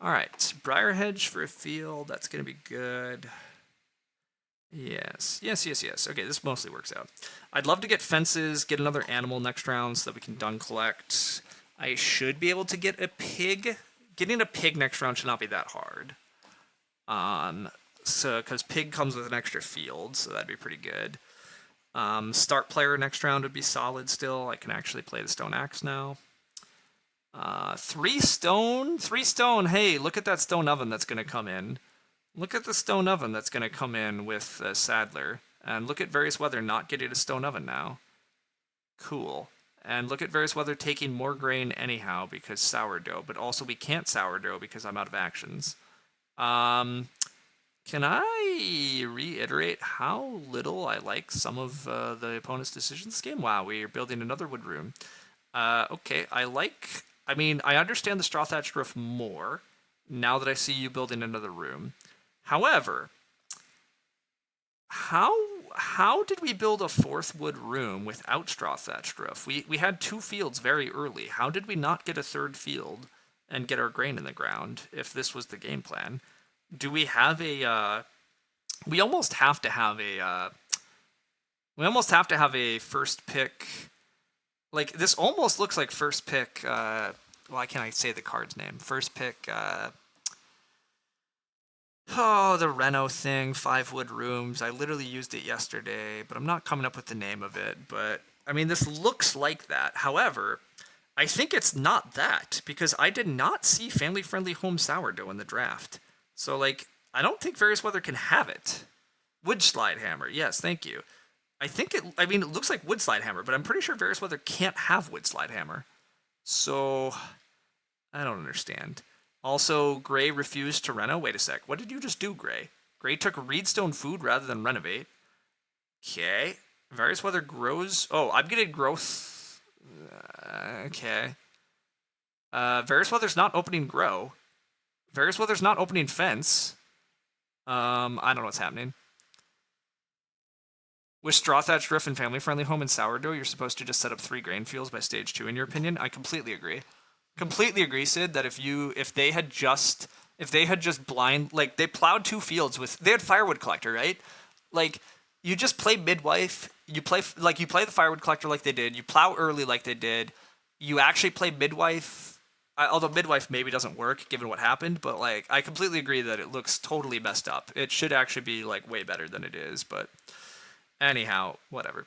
Alright, Briar Hedge for a field. That's going to be good. Yes. Okay, this mostly works out. I'd love to get fences, get another animal next round so that we can dung collect. I should be able to get a pig. Getting a pig next round should not be that hard. Because pig comes with an extra field, so that'd be pretty good. Start player next round would be solid still. I can actually play the stone axe now. 3 stone? 3 stone. Hey, look at that stone oven that's going to come in. Look at the stone oven that's going to come in with Sadler. And look at Various Weather not getting a stone oven now. Cool. And look at Various Weather taking more grain anyhow because sourdough. But also we can't sourdough because I'm out of actions. Can I reiterate how little I like some of the opponent's decisions this game? Wow, we are building another wood room. Okay, I mean, I understand the straw thatched roof more now that I see you building another room. However, how did we build a 4th wood room without straw thatched roof? We had 2 fields very early. How did we not get a 3rd field and get our grain in the ground if this was the game plan? Do we have a we almost have to have a first pick. Like this almost looks like first pick why can't I say the card's name? First pick Oh, the Reno thing, 5 wood rooms. I literally used it yesterday, but I'm not coming up with the name of it. But I mean, this looks like that. However, I think it's not that because I did not see family friendly home sourdough in the draft. So, like, I don't think various weather can have it. Wood slide hammer. Yes, thank you. I mean, it looks like wood slide hammer, but I'm pretty sure various weather can't have wood slide hammer. So, I don't understand. Also, Gray refused to reno. Wait a sec. What did you just do, Gray? Gray took Reedstone food rather than renovate. Okay. Various weather grows. Oh, I'm getting growth. Okay. Various weather's not opening grow. Various weather's not opening fence. I don't know what's happening. With straw thatched roof and family friendly home and sourdough, you're supposed to just set up 3 grain fields by stage 2. In your opinion, I completely agree. Completely agree, Sid. That if they had just blind like they plowed 2 fields with they had firewood collector, right? Like you just play midwife. You play the firewood collector like they did. You plow early like they did. You actually play midwife. Although midwife maybe doesn't work given what happened, but like I completely agree that it looks totally messed up. It should actually be like way better than it is, but anyhow, whatever.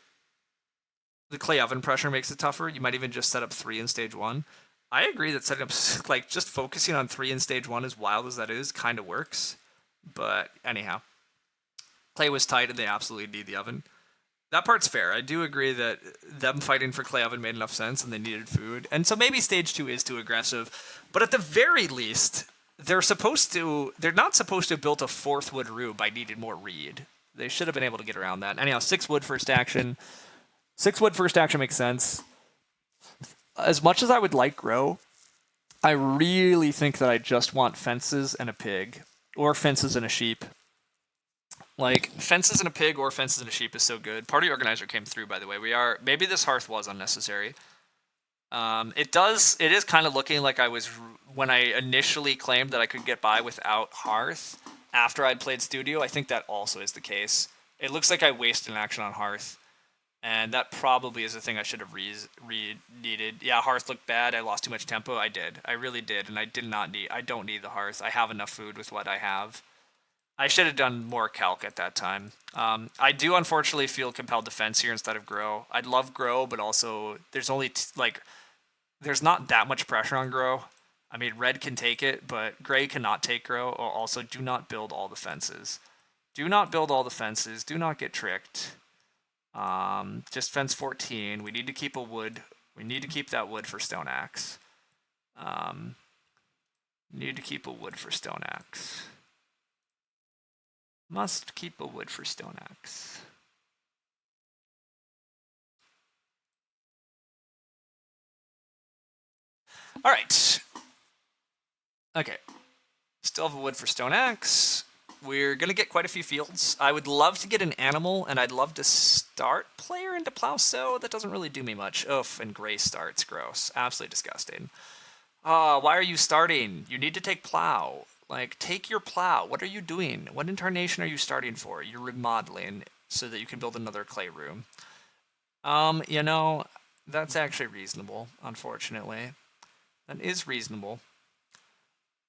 The clay oven pressure makes it tougher. You might even just set up 3 in stage 1. I agree that setting up like just focusing on 3 in stage 1, as wild as that is, kind of works. But anyhow, clay was tight and they absolutely need the oven. That part's fair. I do agree that them fighting for clay oven made enough sense and they needed food. And so maybe stage 2 is too aggressive. But at the very least, they're not supposed to have built a 4th wood room by needing more reed. They should have been able to get around that. Anyhow, 6 wood first action. 6 wood first action makes sense. As much as I would like grow, I really think that I just want fences and a pig, or fences and a sheep. Like fences and a pig or fences and a sheep is so good. Party organizer came through, by the way. Maybe this hearth was unnecessary. It is kind of looking like I was when I initially claimed that I could get by without hearth. After I'd played studio, I think that also is the case. It looks like I wasted an action on hearth. And that probably is the thing I should have needed. Yeah, hearth looked bad. I lost too much tempo. I did. I really did, and I don't need the hearth. I have enough food with what I have. I should have done more calc at that time. I do unfortunately feel compelled to fence here instead of grow. I'd love grow, but also there's only there's not that much pressure on grow. I mean, red can take it, but gray cannot take grow. Also, do not build all the fences. Do not build all the fences. Do not get tricked. Just fence 14. We need to keep a wood. We need to keep that wood for stone axe. Need to keep a wood for stone axe. Must keep a wood for stone axe. All right. Okay. Still have a wood for stone axe. We're going to get quite a few fields. I would love to get an animal, and I'd love to start player into plow, so that doesn't really do me much. Oof, and gray starts. Gross. Absolutely disgusting. Why are you starting? You need to take plow. Like, take your plow. What are you doing? What incarnation are you starting for? You're remodeling so that you can build another clay room. You know, that's actually reasonable, unfortunately. That is reasonable.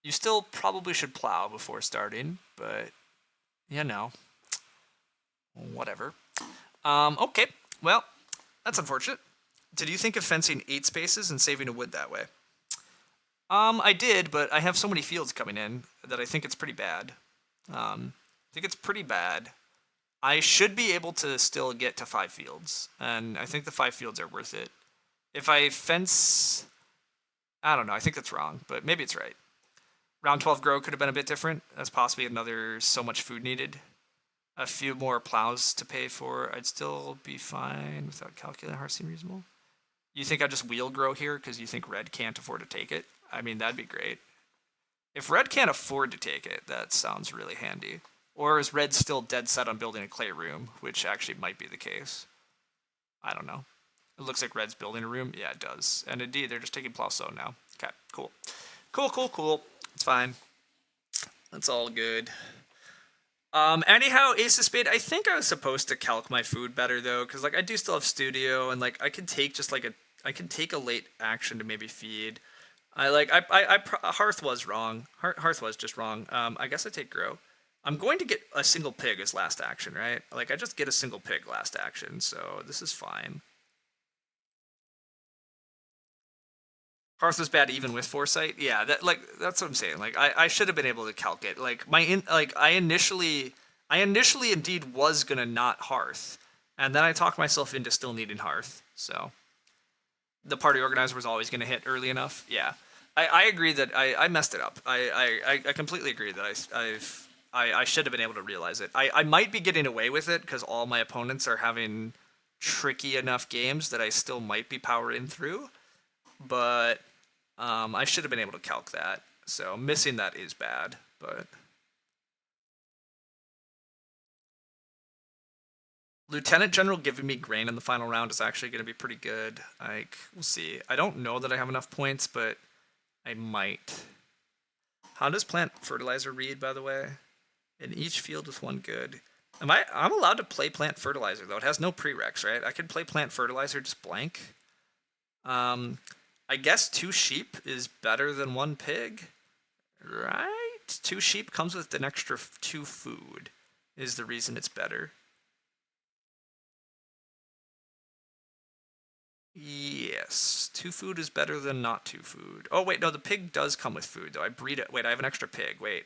You still probably should plow before starting, but, you know, whatever. Okay, well, that's unfortunate. Did you think of fencing 8 spaces and saving a wood that way? I did, but I have so many fields coming in that I think it's pretty bad. I think it's pretty bad. I should be able to still get to 5 fields, and I think the 5 fields are worth it. If I fence, I don't know. I think that's wrong, but maybe it's right. Round 12 grow could have been a bit different. That's possibly another so much food needed. A few more plows to pay for. I'd still be fine without calculating hearth seem reasonable. You think I'd just wheel grow here because you think red can't afford to take it? I mean, that'd be great. If red can't afford to take it, that sounds really handy. Or is red still dead set on building a clay room, which actually might be the case? I don't know. It looks like red's building a room. Yeah, it does. And indeed, they're just taking plow so now. Okay, cool. Cool. It's fine. That's all good. Anyhow, Ace of Spade, I think I was supposed to calc my food better though, because like I do still have studio, and like I can take I can take a late action to maybe feed. Hearth was wrong. Hearth was just wrong. I guess I take grow. I'm going to get a single pig as last action, right? Like, I just get a single pig last action, so this is fine. Hearth was bad even with foresight. Yeah, that's what I'm saying. Like I should have been able to calc it. Like I initially indeed was gonna not Hearth, and then I talked myself into still needing Hearth. So the party organizer was always gonna hit early enough. Yeah, I agree that I messed it up. I completely agree that I should have been able to realize it. I might be getting away with it because all my opponents are having tricky enough games that I still might be powering through, but I should have been able to calc that. So missing that is bad, but Lieutenant General giving me grain in the final round is actually going to be pretty good. Like, we'll see. I don't know that I have enough points, but I might. How does plant fertilizer read, by the way? In each field with one good. I'm allowed to play plant fertilizer though. It has no prereqs, right? I could play plant fertilizer just blank. I guess 2 sheep is better than 1 pig. Right? 2 sheep comes with an extra 2 food, is the reason it's better. Yes, 2 food is better than not 2 food. Oh, wait, no, the pig does come with food, though. I breed it. Wait, I have an extra pig. Wait.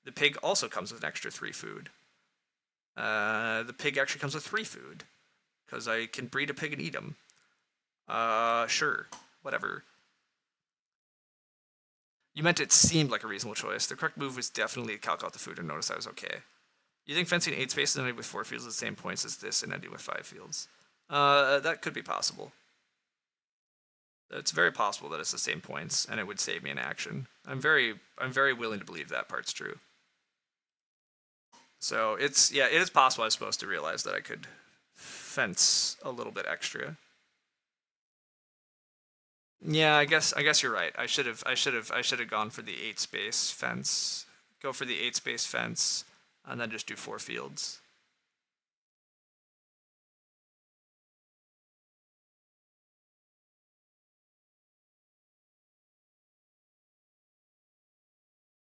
The pig also comes with an extra 3 food. The pig actually comes with 3 food, because I can breed a pig and eat them. Sure. Whatever. You meant it seemed like a reasonable choice. The correct move was definitely to calc out the food and notice I was okay. You think fencing 8 spaces and ending with 4 fields is the same points as this and ending with 5 fields? That could be possible. It's very possible that it's the same points and it would save me an action. I'm very willing to believe that part's true. So it is possible I was supposed to realize that I could fence a little bit extra. Yeah, I guess you're right. I should have gone for the 8 space fence. Go for the 8 space fence and then just do 4 fields.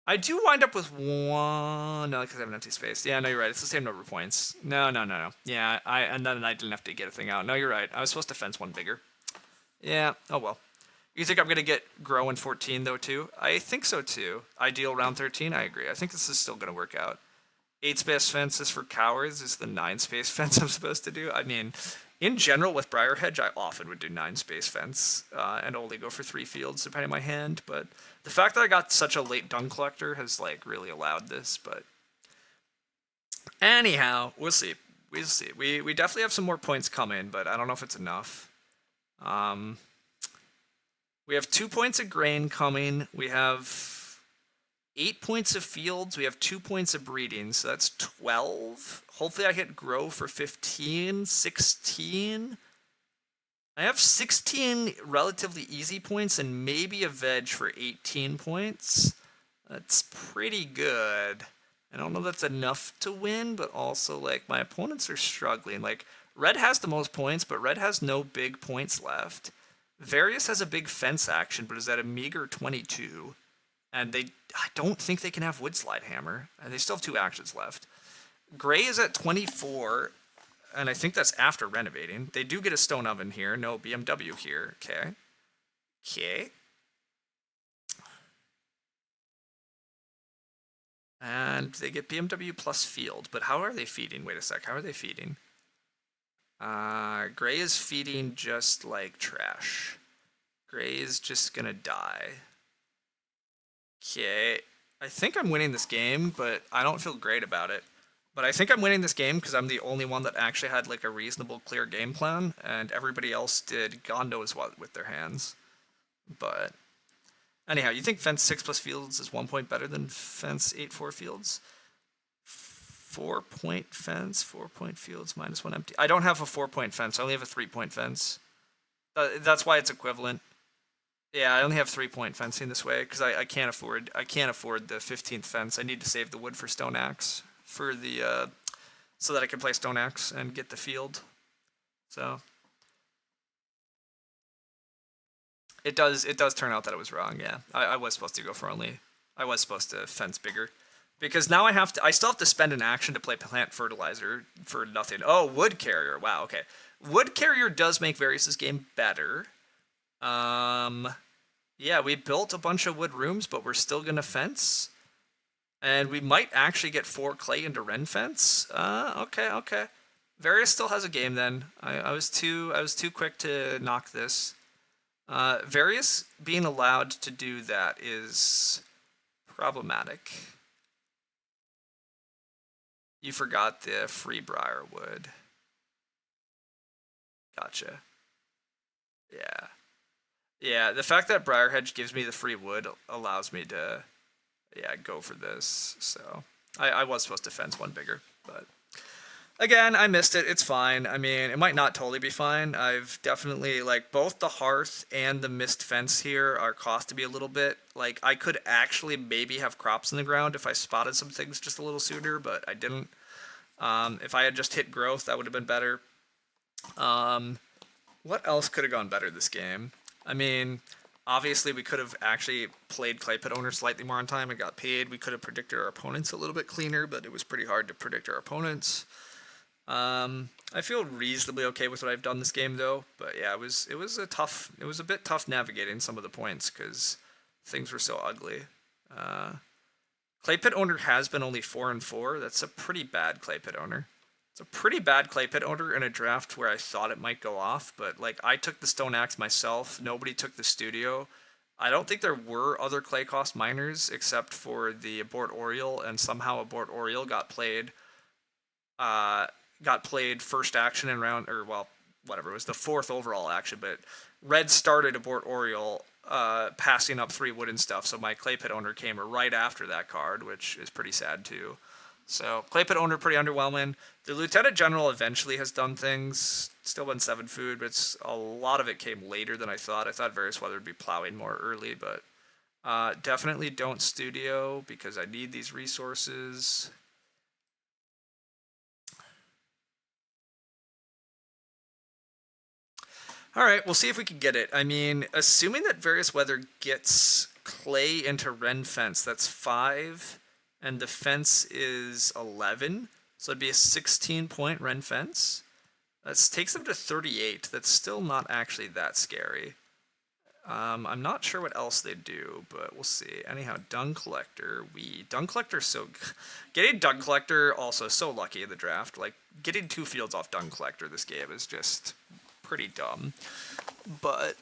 I do wind up with 1. No, because I have an empty space. Yeah, no, you're right. It's the same number of points. No. Yeah, and then I didn't have to get a thing out. No, you're right. I was supposed to fence 1 bigger. Yeah. Oh well. You think I'm gonna get grow in 14 though too? I think so too. Ideal round 13. I agree. I think this is still gonna work out. 8 space fence is for cowards. Is the 9 space fence I'm supposed to do? I mean, in general with Briar Hedge, I often would do 9 space fence and only go for 3 fields depending on my hand. But the fact that I got such a late dung collector has like really allowed this. But anyhow, we'll see. We'll see. We definitely have some more points coming, but I don't know if it's enough. We have 2 points of grain coming. We have 8 points of fields. We have 2 points of breeding, so that's 12. Hopefully I hit grow for 15, 16. I have 16 relatively easy points and maybe a veg for 18 points. That's pretty good. I don't know if that's enough to win, but also, like, my opponents are struggling. Like, red has the most points, but red has no big points left. Various has a big fence action, but is at a meager 22. And I don't think they can have Wood Slide Hammer. And they still have 2 actions left. Gray is at 24, and I think that's after renovating. They do get a stone oven here. No BMW here. Okay. And they get BMW plus field. But how are they feeding? Wait a sec. How are they feeding? Gray is feeding just like trash. Gray is just gonna die. Okay. I think I'm winning this game, but I don't feel great about it. But I think I'm winning this game because I'm the only one that actually had like a reasonable, clear game plan, and everybody else did God knows what with their hands. But anyhow, you think fence 6 plus fields is 1 point better than fence 8-4 fields? 4-point fence, 4-point fields, -1 empty. I don't have a 4-point fence. I only have a 3-point fence. That's why it's equivalent. Yeah, I only have 3-point fencing this way because I can't afford the 15th fence. I need to save the wood for stone axe for the so that I can play stone axe and get the field. So it does turn out that it was wrong. Yeah, I was supposed to go for only. I was supposed to fence bigger. Because now I still have to spend an action to play plant fertilizer for nothing. Oh, wood carrier. Wow, okay. Wood carrier does make Varys' game better. Um, yeah, we built a bunch of wood rooms, but we're still gonna fence. And we might actually get 4 clay into Ren fence. Okay, okay. Varys still has a game then. I was too quick to knock this. Varys being allowed to do that is problematic. You forgot the free briarwood. Gotcha. Yeah. Yeah, the fact that Briar Hedge gives me the free wood allows me to, yeah, go for this. So I was supposed to fence one bigger, but again, I missed it. It's fine. I mean, it might not totally be fine. I've definitely, like, both the hearth and the missed fence here are cost to be a little bit. Like, I could actually maybe have crops in the ground if I spotted some things just a little sooner, but I didn't. If I had just hit growth, that would have been better. Um, what else could have gone better this game? I mean, obviously we could have actually played Clay Pit Owner slightly more on time and got paid. We could have predicted our opponents a little bit cleaner, but it was pretty hard to predict our opponents. I feel reasonably okay with what I've done this game though, but yeah, it was a bit tough navigating some of the points because things were so ugly. Uh, Clay Pit Owner has been only 4-4. That's a pretty bad Clay Pit Owner. It's a pretty bad Clay Pit Owner in a draft where I thought it might go off, but like I took the Stone Axe myself. Nobody took the studio. I don't think there were other clay cost miners except for the Abort Oriole, and somehow Abort Oriole uh, got played first action in round, or well, whatever, it was the 4th overall action, but Red started Abort Oriole, passing up 3 wooden stuff, so my Clay Pit Owner came right after that card, which is pretty sad too. So Clay Pit Owner pretty underwhelming. The Lieutenant General eventually has done things. Still been 7 food, but a lot of it came later than I thought. I thought Various Weather would be plowing more early, but definitely don't studio because I need these resources. All right, we'll see if we can get it. I mean, assuming that Various Weather gets clay into Ren fence, that's 5, and the fence is 11, so it'd be a 16-point Ren fence. That takes them to 38. That's still not actually that scary. I'm not sure what else they do, but we'll see. Anyhow, Dung Collector. Dung Collector so getting Dung Collector also so lucky in the draft. Like getting 2 fields off Dung Collector this game is just pretty dumb. But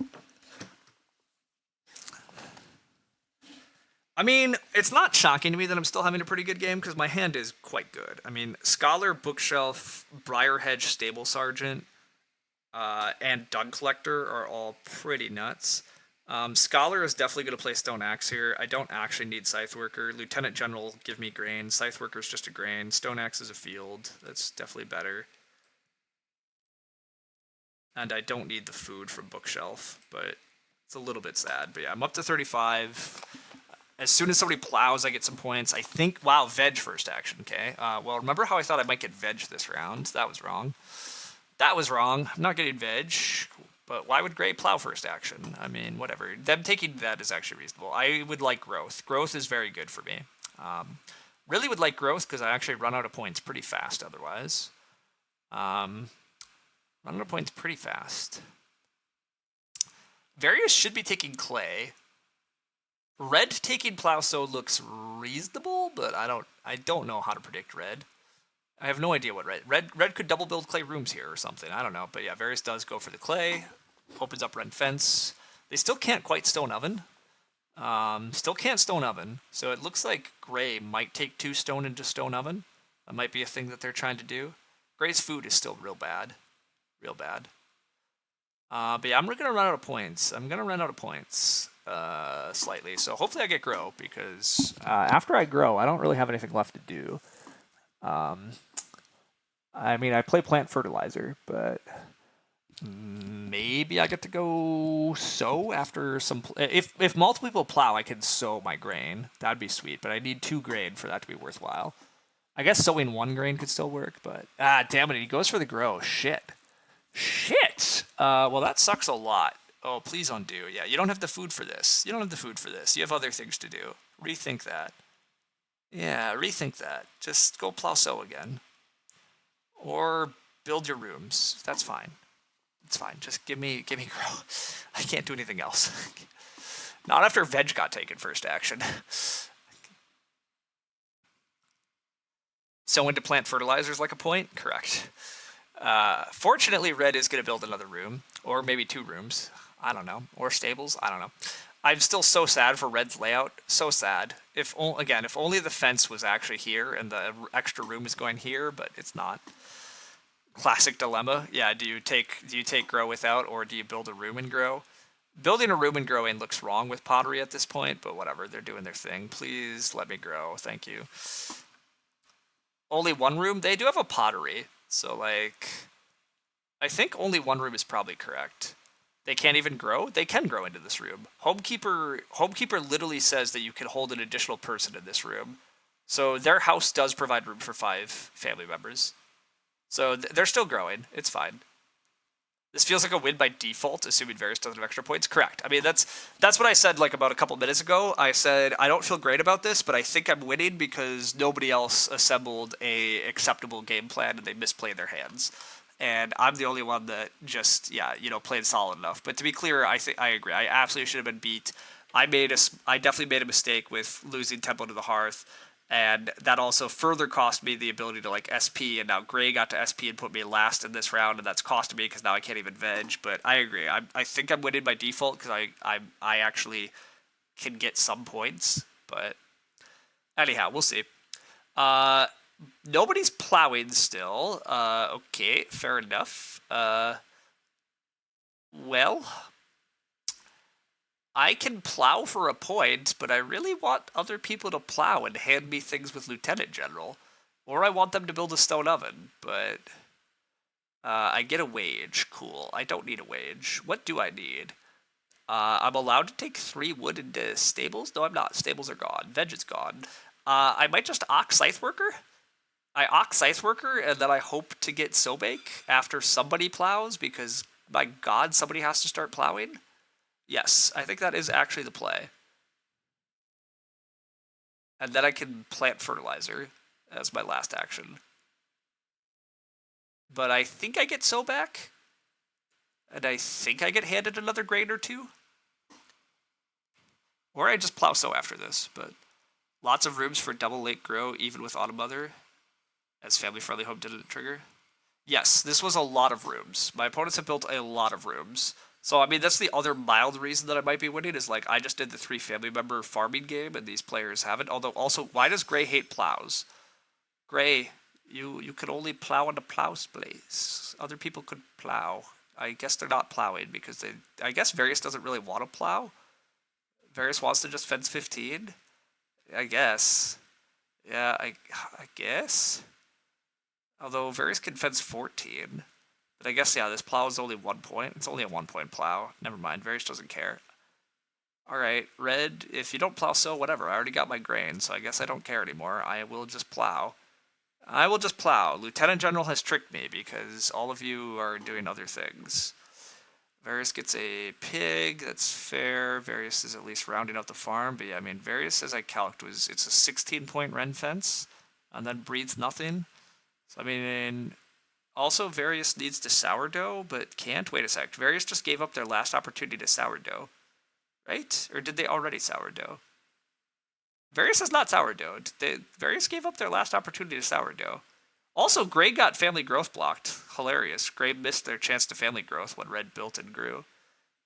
I mean, it's not shocking to me that I'm still having a pretty good game because my hand is quite good. I mean, Scholar, Bookshelf, Briar Hedge, Stable Sergeant, and Dung Collector are all pretty nuts. Scholar is definitely going to play Stone Axe here. I don't actually need Scythe Worker. Lieutenant General give me grain. Scythe Worker is just a grain. Stone Axe is a field. That's definitely better. And I don't need the food from Bookshelf, but it's a little bit sad. But yeah, I'm up to 35. As soon as somebody plows, I get some points. I think, wow, veg first action, okay. Well, remember how I thought I might get veg this round? That was wrong. That was wrong. I'm not getting veg. But why would Gray plow first action? I mean, whatever. Them taking that is actually reasonable. I would like growth. Growth is very good for me. Really would like growth because I actually run out of points pretty fast otherwise. Run out of points pretty fast. Various should be taking clay. Red taking Plowso looks reasonable, but I don't know how to predict red. I have no idea what red could double build clay rooms here or something. I don't know, but yeah, Varys does go for the clay, opens up red fence. They still can't quite stone oven. Still can't stone oven, so it looks like Gray might take 2 stone into stone oven. That might be a thing that they're trying to do. Gray's food is still real bad, real bad. But yeah, I'm gonna run out of points. Slightly. So hopefully I get grow because after I grow, I don't really have anything left to do. I mean, I play plant fertilizer, but maybe I get to go sow after some. If multiple people plow, I can sow my grain. That'd be sweet, but I need 2 grain for that to be worthwhile. I guess sowing 1 grain could still work, but damn it, he goes for the grow. Shit. Well, that sucks a lot. Oh, please undo. Yeah, you don't have the food for this. You have other things to do. Rethink that. Yeah, rethink that. Just go plow sow again. Or build your rooms. That's fine. It's fine. Just give me grow. I can't do anything else. Not after veg got taken first action. So when to plant fertilizers like a point? Correct. Fortunately, red is going to build another room, or maybe two rooms. I don't know, or stables. I don't know. I'm still so sad for red's layout. So sad. If only the fence was actually here and the extra room is going here, but it's not. Classic dilemma. Yeah. Do you take grow without, or do you build a room and grow? Building a room and grow in looks wrong with pottery at this point, but whatever. They're doing their thing. Please let me grow. Thank you. Only one room? They do have a pottery. So, like, I think only one room is probably correct. They can't even grow? They can grow into this room. Homekeeper literally says that you can hold an additional person in this room. So their house does provide room for 5 family members. So they're still growing. It's fine. This feels like a win by default, assuming Varys doesn't have extra points. Correct. I mean, that's what I said like about a couple minutes ago. I said I don't feel great about this, but I think I'm winning because nobody else assembled a acceptable game plan and they misplayed their hands. And I'm the only one that just played solid enough. But to be clear, I agree. I absolutely should have been beat. I definitely made a mistake with losing Temple to the Hearth, and that also further cost me the ability to like SP, and now Gray got to SP and put me last in this round, and that's costed me because now I can't even veg. But I agree. I think I'm winning by default because I actually can get some points. But anyhow, we'll see. Uh, Nobody's plowing still. Okay, fair enough. Well, I can plow for a point, but I really want other people to plow and hand me things with Lieutenant General. Or I want them to build a stone oven, but I get a wage. Cool. I don't need a wage. What do I need? I'm allowed to take 3 wood into stables? No, I'm not. Stables are gone. Veg is gone. I might just ox Scythe Worker. I ox Scythe Worker, and then I hope to get Sobake after somebody plows, because, my god, somebody has to start plowing. Yes, I think that is actually the play. And then I can plant fertilizer as my last action. But I think I get sow back. And I think I get handed another grain or two. Or I just plow sow after this. But lots of rooms for double late grow, even with Autumn Mother, as family friendly home didn't trigger. Yes, this was a lot of rooms. My opponents have built a lot of rooms. So, I mean, that's the other mild reason that I might be winning, is like I just did the 3 family member farming game and these players haven't. Although, also, why does Gray hate plows? Gray, you could only plow into plow's place. Other people could plow. I guess they're not plowing because I guess Varys doesn't really want to plow. Varys wants to just fence 15. I guess. Yeah, I guess. Although Varys can fence 14. But I guess, yeah, this plow is only 1 point. It's only a 1 point plow. Never mind, Varys doesn't care. Alright, red, if you don't plow sow, whatever. I already got my grain, so I guess I don't care anymore. I will just plow. I will just plow. Lieutenant General has tricked me because all of you are doing other things. Varys gets a pig. That's fair. Varys is at least rounding out the farm. But yeah, I mean, Varys, as I calced, it's a 16-point Ren fence, and then breeds nothing. So I mean, also Varys needs to sourdough, but can't. Wait a sec. Varys just gave up their last opportunity to sourdough, right? Or did they already sourdough? Varys is not sourdough. Varys gave up their last opportunity to sourdough. Also, Gray got family growth blocked. Hilarious. Gray missed their chance to family growth when Red built and grew.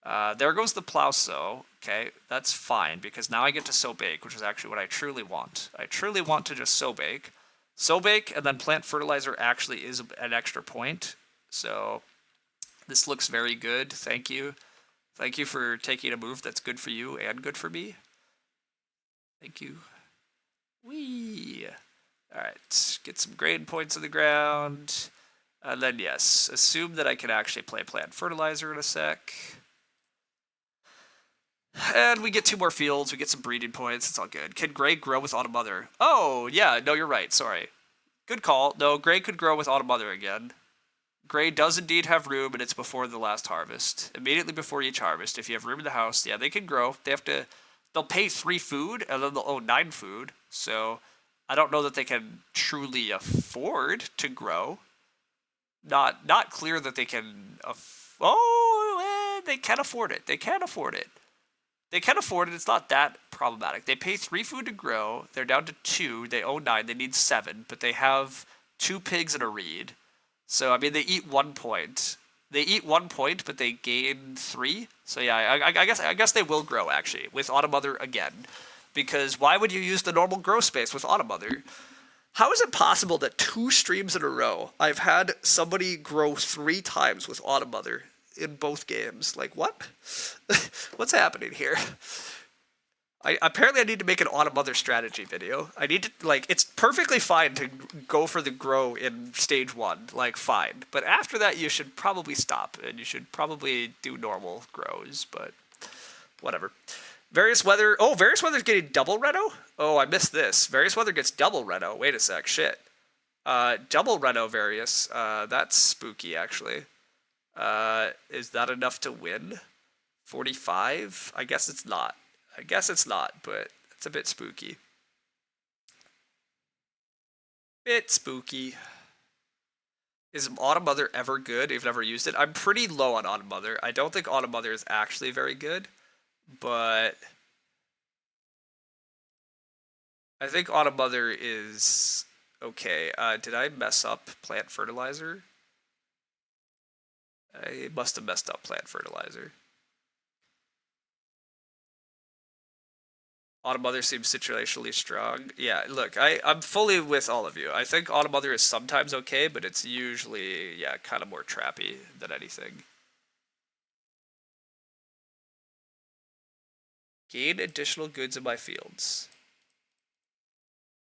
There goes the plow sow. Okay, that's fine, because now I get to sow bake, which is actually what I truly want. I truly want to just sow bake. Sow bake and then plant fertilizer actually is an extra point. So this looks very good. Thank you. Thank you for taking a move that's good for you and good for me. Thank you. Whee! Alright, get some grain points in the ground. And then, yes, assume that I can actually play plant fertilizer in a sec. And we get 2 more fields, we get some breeding points, it's all good. Can Gray grow with Autumn Mother? Oh, yeah, no, you're right, sorry. Good call. No, Gray could grow with Autumn Mother again. Gray does indeed have room, and it's before the last harvest. Immediately before each harvest, if you have room in the house, yeah, they can grow. They'll pay 3 food, and then they'll own 9 food. So I don't know that they can truly afford to grow. Not clear that they can. They can afford it. They can afford it. They can afford it. It's not that problematic. They pay 3 food to grow. They're down to 2. They own 9. They need 7, but they have 2 pigs and a reed. So I mean, they eat 1 point. They eat 1 point, but they gain 3. So yeah, I guess they will grow actually with Automother again, because why would you use the normal grow space with Automother? How is it possible that 2 streams in a row I've had somebody grow 3 times with Automother in both games? Like what? What's happening here? Apparently I need to make an Automother strategy video. I need to it's perfectly fine to go for the grow in stage 1, like fine. But after that you should probably stop and you should probably do normal grows, but whatever. Various weather. Oh, various weather's getting double reno? Oh, I missed this. Various weather gets double reno. Wait a sec. Shit. Double reno various. That's spooky actually. Is that enough to win? 45? I guess it's not. I guess it's not, but it's a bit spooky. Bit spooky. Is Automother ever good? You've never used it? I'm pretty low on Automother. I don't think Automother is actually very good, but I think Automother is okay. Did I mess up plant fertilizer? I must have messed up plant fertilizer. Automother seems situationally strong. Yeah, look, I'm fully with all of you. I think Automother is sometimes okay, but it's usually, yeah, kind of more trappy than anything. Gain additional goods in my fields.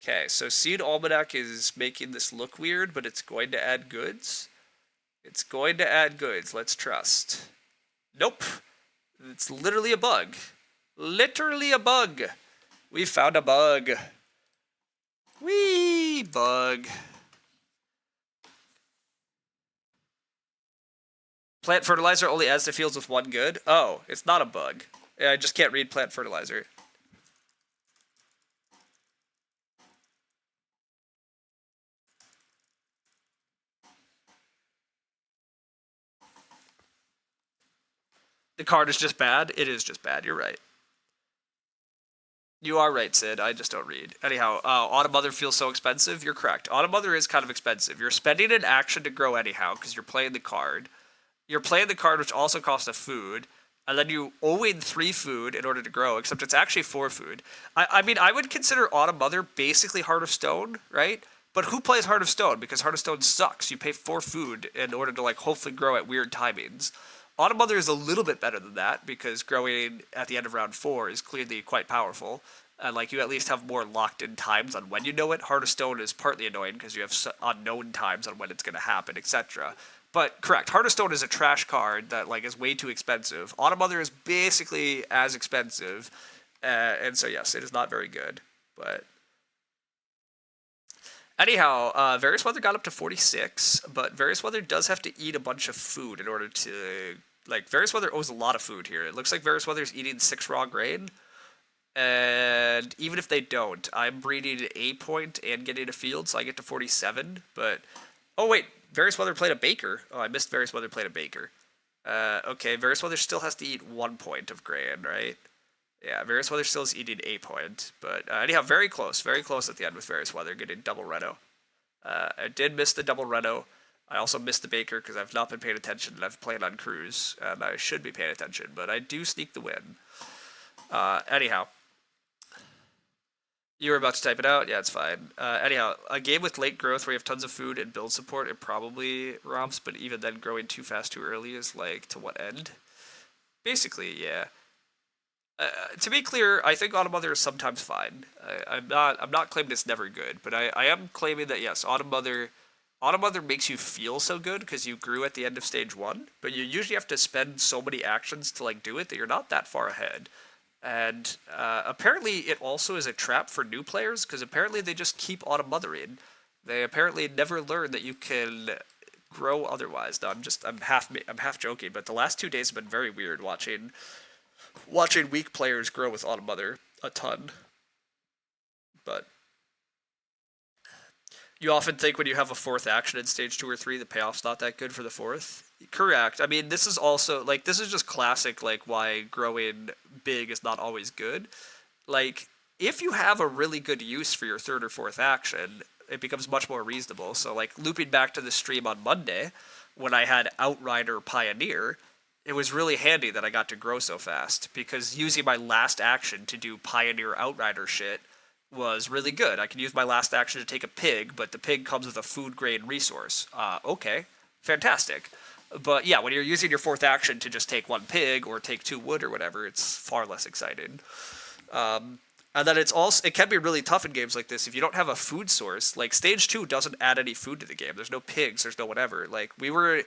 Okay, so Seed Almanac is making this look weird, but it's going to add goods. It's going to add goods, let's trust. Nope. It's literally a bug. Literally a bug. We found a bug. Wee bug. Plant fertilizer only adds to fields with 1 good. Oh, it's not a bug. I just can't read plant fertilizer. The card is just bad. It is just bad. You're right. You are right, Sid. I just don't read. Anyhow, Automother feels so expensive. You're correct. Automother is kind of expensive. You're spending an action to grow anyhow because you're playing the card. You're playing the card, which also costs a food, and then you owe in 3 food in order to grow, except it's actually 4 food. I mean, I would consider Automother basically Heart of Stone, right? But who plays Heart of Stone? Because Heart of Stone sucks. You pay 4 food in order to hopefully grow at weird timings. Automother is a little bit better than that because growing at the end of round 4 is clearly quite powerful. And you at least have more locked in times on when you know it. Heart of Stone is partly annoying because you have unknown times on when it's going to happen, etc. But correct, Heart of Stone is a trash card that is way too expensive. Automother is basically as expensive, and so yes, it is not very good. But anyhow, Various Weather got up to 46, but Various Weather does have to eat a bunch of food in order to Various Weather owes a lot of food here. It looks like Various Weather is eating 6 raw grain. And even if they don't, I'm breeding a point and getting a field, so I get to 47. But oh wait, Various Weather played a baker. Oh, I missed Various Weather played a baker. Okay, Various Weather still has to eat 1 point of grain, right? Yeah, Various Weather still is eating a point. But anyhow, very close at the end with Various Weather getting double reno. I did miss the double reno. I also missed the baker because I've not been paying attention and I've played on cruise, and I should be paying attention, but I do sneak the win. Anyhow. You were about to type it out? Yeah, it's fine. Anyhow, a game with late growth where you have tons of food and build support, it probably romps, but even then growing too fast too early is to what end? Basically, yeah. To be clear, I think Automother is sometimes fine. I'm not claiming it's never good, but I am claiming that yes, Automother makes you feel so good because you grew at the end of stage 1, but you usually have to spend so many actions to do it that you're not that far ahead. And apparently it also is a trap for new players because apparently they just keep Automothering. They apparently never learn that you can grow otherwise. No, I'm half joking, but the last 2 days have been very weird watching weak players grow with Automother a ton. But
You often think when you have a fourth action in stage 2 or 3, the payoff's not that good for the fourth. Correct. I mean, this is also like this is just classic like why growing big is not always good. Like if you have a really good use for your third or fourth action, it becomes much more reasonable. So like looping back to the stream on Monday when I had Outrider Pioneer, it was really handy that I got to grow so fast because using my last action to do Pioneer Outrider shit was really good. I can use my last action to take a pig, but the pig comes with a food grade resource. Okay, fantastic. But yeah, when you're using your fourth action to just take one pig or take 2 wood or whatever, it's far less exciting. And then it can be really tough in games like this if you don't have a food source. Like stage 2 doesn't add any food to the game. There's no pigs. There's no whatever. Like we were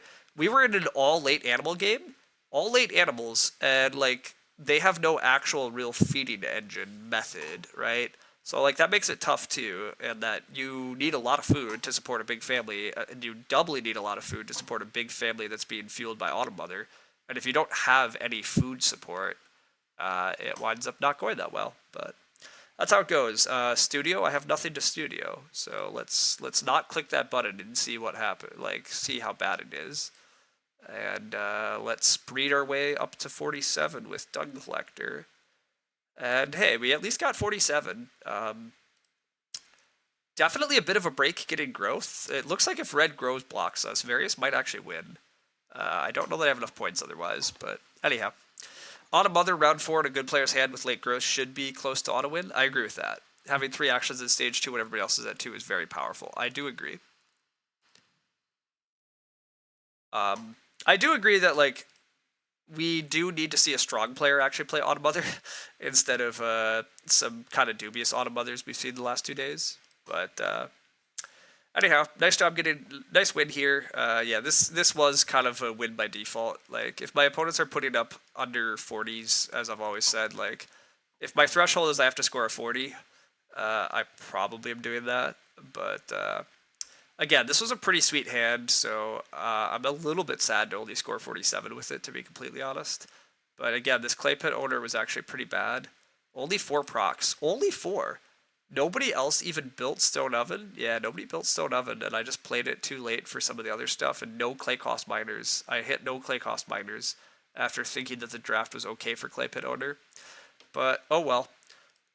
in an all late animal game, all late animals, and like they have no actual real feeding engine method, right? So like that makes it tough too, and that you need a lot of food to support a big family, and you doubly need a lot of food to support a big family that's being fueled by Autumn Mother. And if you don't have any food support, it winds up not going that well. But that's how it goes. Studio, I have nothing to studio, so let's not click that button and see what happened. Like see how bad it is, and let's breed our way up to 47 with Dung Collector. And hey, we at least got 47. Definitely a bit of a break getting growth. It looks like if red grows blocks us, Various might actually win. I don't know that I have enough points otherwise, but anyhow. Auto Mother, round 4 in a good player's hand with late growth should be close to auto win. I agree with that. Having 3 actions in stage 2 when everybody else is at 2 is very powerful. I do agree. I do agree that, like, we do need to see a strong player actually play Auto Mother instead of some kind of dubious Auto Mothers we've seen the last 2 days. But anyhow, nice job getting nice win here. Yeah, this was kind of a win by default. Like if my opponents are putting up under 40s, as I've always said, like if my threshold is I have to score a 40, I probably am doing that. But again, this was a pretty sweet hand, so I'm a little bit sad to only score 47 with it, to be completely honest. But again, this clay pit owner was actually pretty bad. Only 4 procs. Only 4. Nobody else even built Stone Oven. Yeah, nobody built Stone Oven, and I just played it too late for some of the other stuff, and no clay cost miners. I hit no clay cost miners after thinking that the draft was okay for clay pit owner. But, oh well.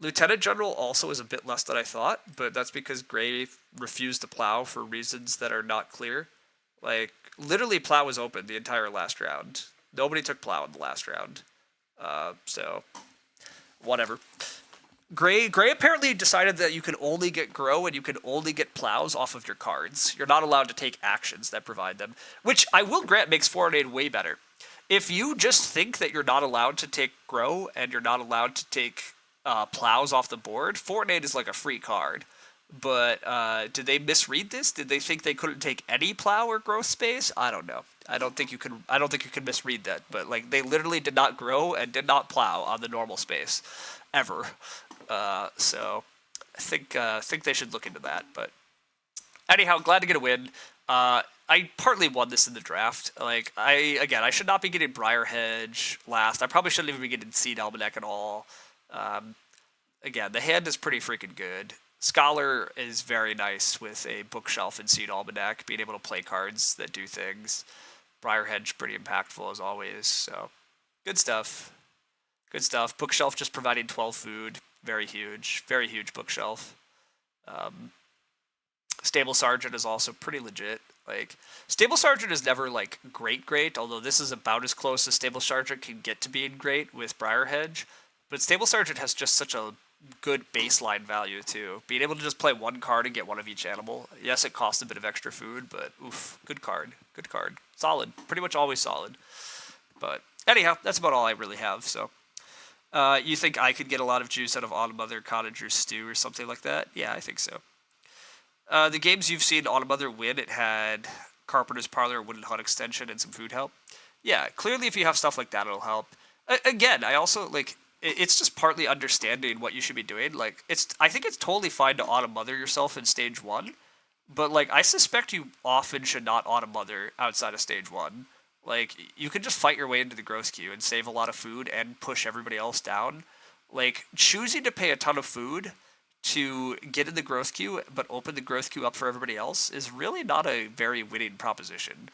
Lieutenant General also is a bit less than I thought, but that's because Gray refused to plow for reasons that are not clear. Like, literally plow was open the entire last round. Nobody took plow in the last round. So, whatever. Gray apparently decided that you can only get grow and you can only get plows off of your cards. You're not allowed to take actions that provide them, which I will grant makes Foreign way better. If you just think that you're not allowed to take grow and you're not allowed to take plows off the board, Foreign is like a free card. But did they misread this? Did they think they couldn't take any plow or growth space? I don't know. I don't think you can. I don't think you can misread that. But like they literally did not grow and did not plow on the normal space, ever. So I think they should look into that. But anyhow, glad to get a win. I partly won this in the draft. Like I should not be getting Briar Hedge last. I probably shouldn't even be getting Seed Almanac at all. Again, the hand is pretty freaking good. Scholar is very nice with a bookshelf and Seed Almanac, being able to play cards that do things. Briar Hedge pretty impactful as always. So good stuff. Good stuff. Bookshelf just providing 12 food. Very huge bookshelf. Stable Sergeant is also pretty legit. Like Stable Sergeant is never like great, although this is about as close as Stable Sergeant can get to being great with Briar Hedge. But Stable Sergeant has just such a good baseline value too. Being able to just play one card and get one of each animal. Yes, it costs a bit of extra food, but oof, good card. Good card. Solid. Pretty much always solid. But anyhow, that's about all I really have. So you think I could get a lot of juice out of Autumn Mother, Cottage, or Stew or something like that? Yeah, I think so. The games you've seen Autumn Mother win, it had Carpenter's Parlor, Wooden Hut Extension, and some food help. Yeah, clearly if you have stuff like that, it'll help. Again, I also, like, it's just partly understanding what you should be doing. Like, I think it's totally fine to Autumn Mother yourself in Stage 1, but, like, I suspect you often should not Autumn Mother outside of Stage 1. Like, you can just fight your way into the growth queue and save a lot of food and push everybody else down. Like, choosing to pay a ton of food
to get in the growth queue but open the growth queue up for everybody else is really not a very winning proposition.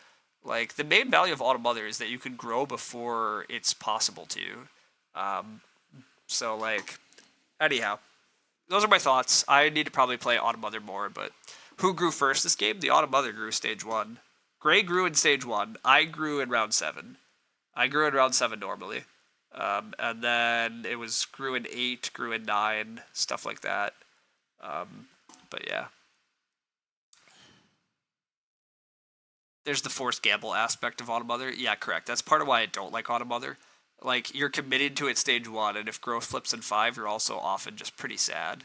Like the main value of Auto Mother is that you can grow before it's possible to. Um, so like, anyhow, those are my thoughts. I need to probably play Auto Mother more, but who grew first this game? The Auto Mother grew stage one. Gray grew in stage one. I grew in round seven. I grew in round seven normally. And then it was grew in 8, grew in 9, stuff like that. But yeah. There's the forced gamble aspect of Auto Mother. Yeah, correct. That's part of why I don't like Auto Mother. Like, you're committed to it stage 1, and if growth flips in 5, you're also often just pretty sad.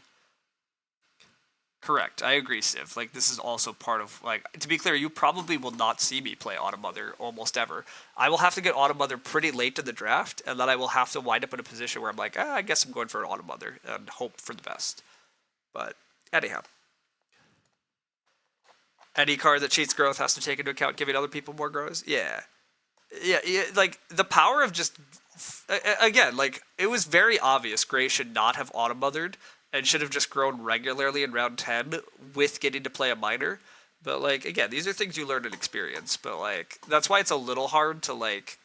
Correct. I agree, Civ. Like, this is also part of, like, to be clear, you probably will not see me play Auto Mother almost ever. I will have to get Auto Mother pretty late in the draft, and then I will have to wind up in a position where I'm like, I guess I'm going for an Auto Mother and hope for the best. But, anyhow. Any card that cheats growth has to take into account giving other people more grows? Yeah. Yeah, like, the power of just... Again, like, it was very obvious Gray should not have auto-mothered and should have just grown regularly in round 10 with getting to play a minor. But, like, again, these are things you learn in experience. But, like, that's why it's a little hard to, like...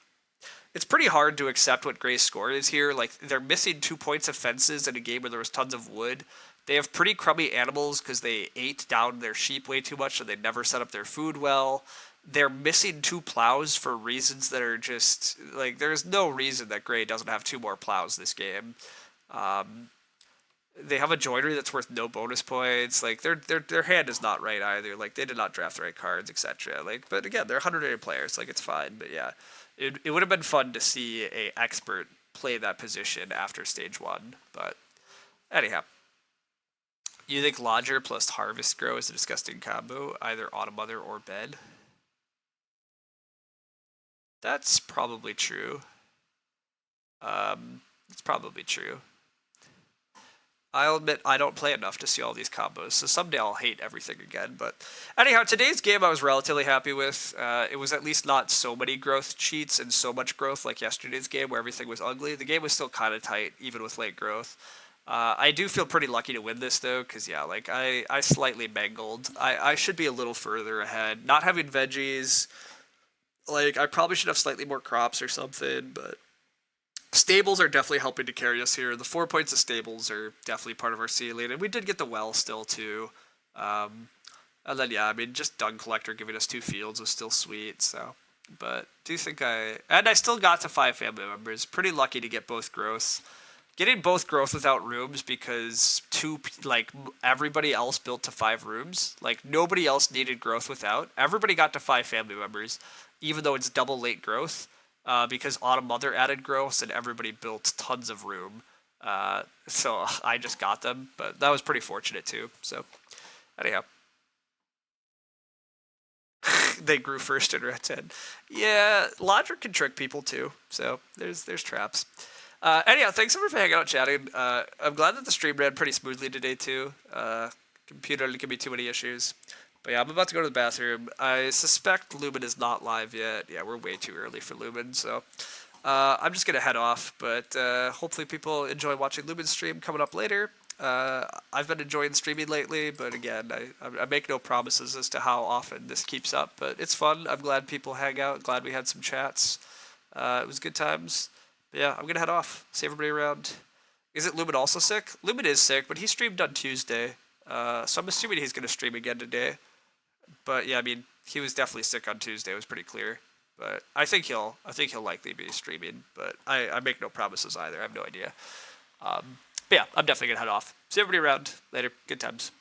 It's pretty hard to accept what Gray's score is here. Like, they're missing 2 points of fences in a game where there was tons of wood. They have pretty crummy animals because they ate down their sheep way too much, so they never set up their food well. They're missing 2 plows for reasons that are just... Like, there's no reason that Gray doesn't have 2 more plows this game. They have a joinery that's worth no bonus points. Like, their hand is not right either. Like, they did not draft the right cards, etc. Like, but again, they're 100 players. Like, it's fine. But yeah, it would have been fun to see a expert play that position after stage 1. But anyhow, you think Lodger plus Harvest Grow is a disgusting combo, either Auto Mother or Bed? That's probably true. It's probably true. I'll admit I don't play enough to see all these combos, so someday I'll hate everything again. But anyhow, today's game I was relatively happy with. It was at least not so many growth cheats and so much growth like yesterday's game where everything was ugly. The game was still kind of tight, even with late growth. I do feel pretty lucky to win this, though, because, yeah, like, I slightly mangled. I should be a little further ahead. Not having veggies, like, I probably should have slightly more crops or something, but... Stables are definitely helping to carry us here. The 4 points of stables are definitely part of our ceiling, and we did get the well still too. And then yeah, I mean just Dung Collector giving us 2 fields was still sweet. So, but do you think I still got to 5 family members. Pretty lucky to get both growths. Getting both growth without rooms because everybody else built to 5 rooms. Like nobody else needed growth without. Everybody got to 5 family members, even though it's double late growth. Because Autumn Mother added growths and everybody built tons of room. So I just got them, but that was pretty fortunate too. So anyhow. They grew first in Red 10. Yeah, logic can trick people too. So there's traps. Anyhow, thanks everyone for hanging out chatting. I'm glad that the stream ran pretty smoothly today too. Computer didn't give me too many issues. But yeah, I'm about to go to the bathroom. I suspect Lumen is not live yet. Yeah, we're way too early for Lumen, so I'm just going to head off. But hopefully people enjoy watching Lumen's stream coming up later. I've been enjoying streaming lately, but again, I make no promises as to how often this keeps up. But it's fun. I'm glad people hang out. Glad we had some chats. It was good times. But yeah, I'm going to head off. See everybody around. Is it Lumen also sick? Lumen is sick, but he streamed on Tuesday. So I'm assuming he's going to stream again today. But yeah, I mean, he was definitely sick on Tuesday. It was pretty clear. But I think he'll likely be streaming. But I make no promises either. I have no idea. But yeah, I'm definitely gonna head off. See everybody around later. Good times.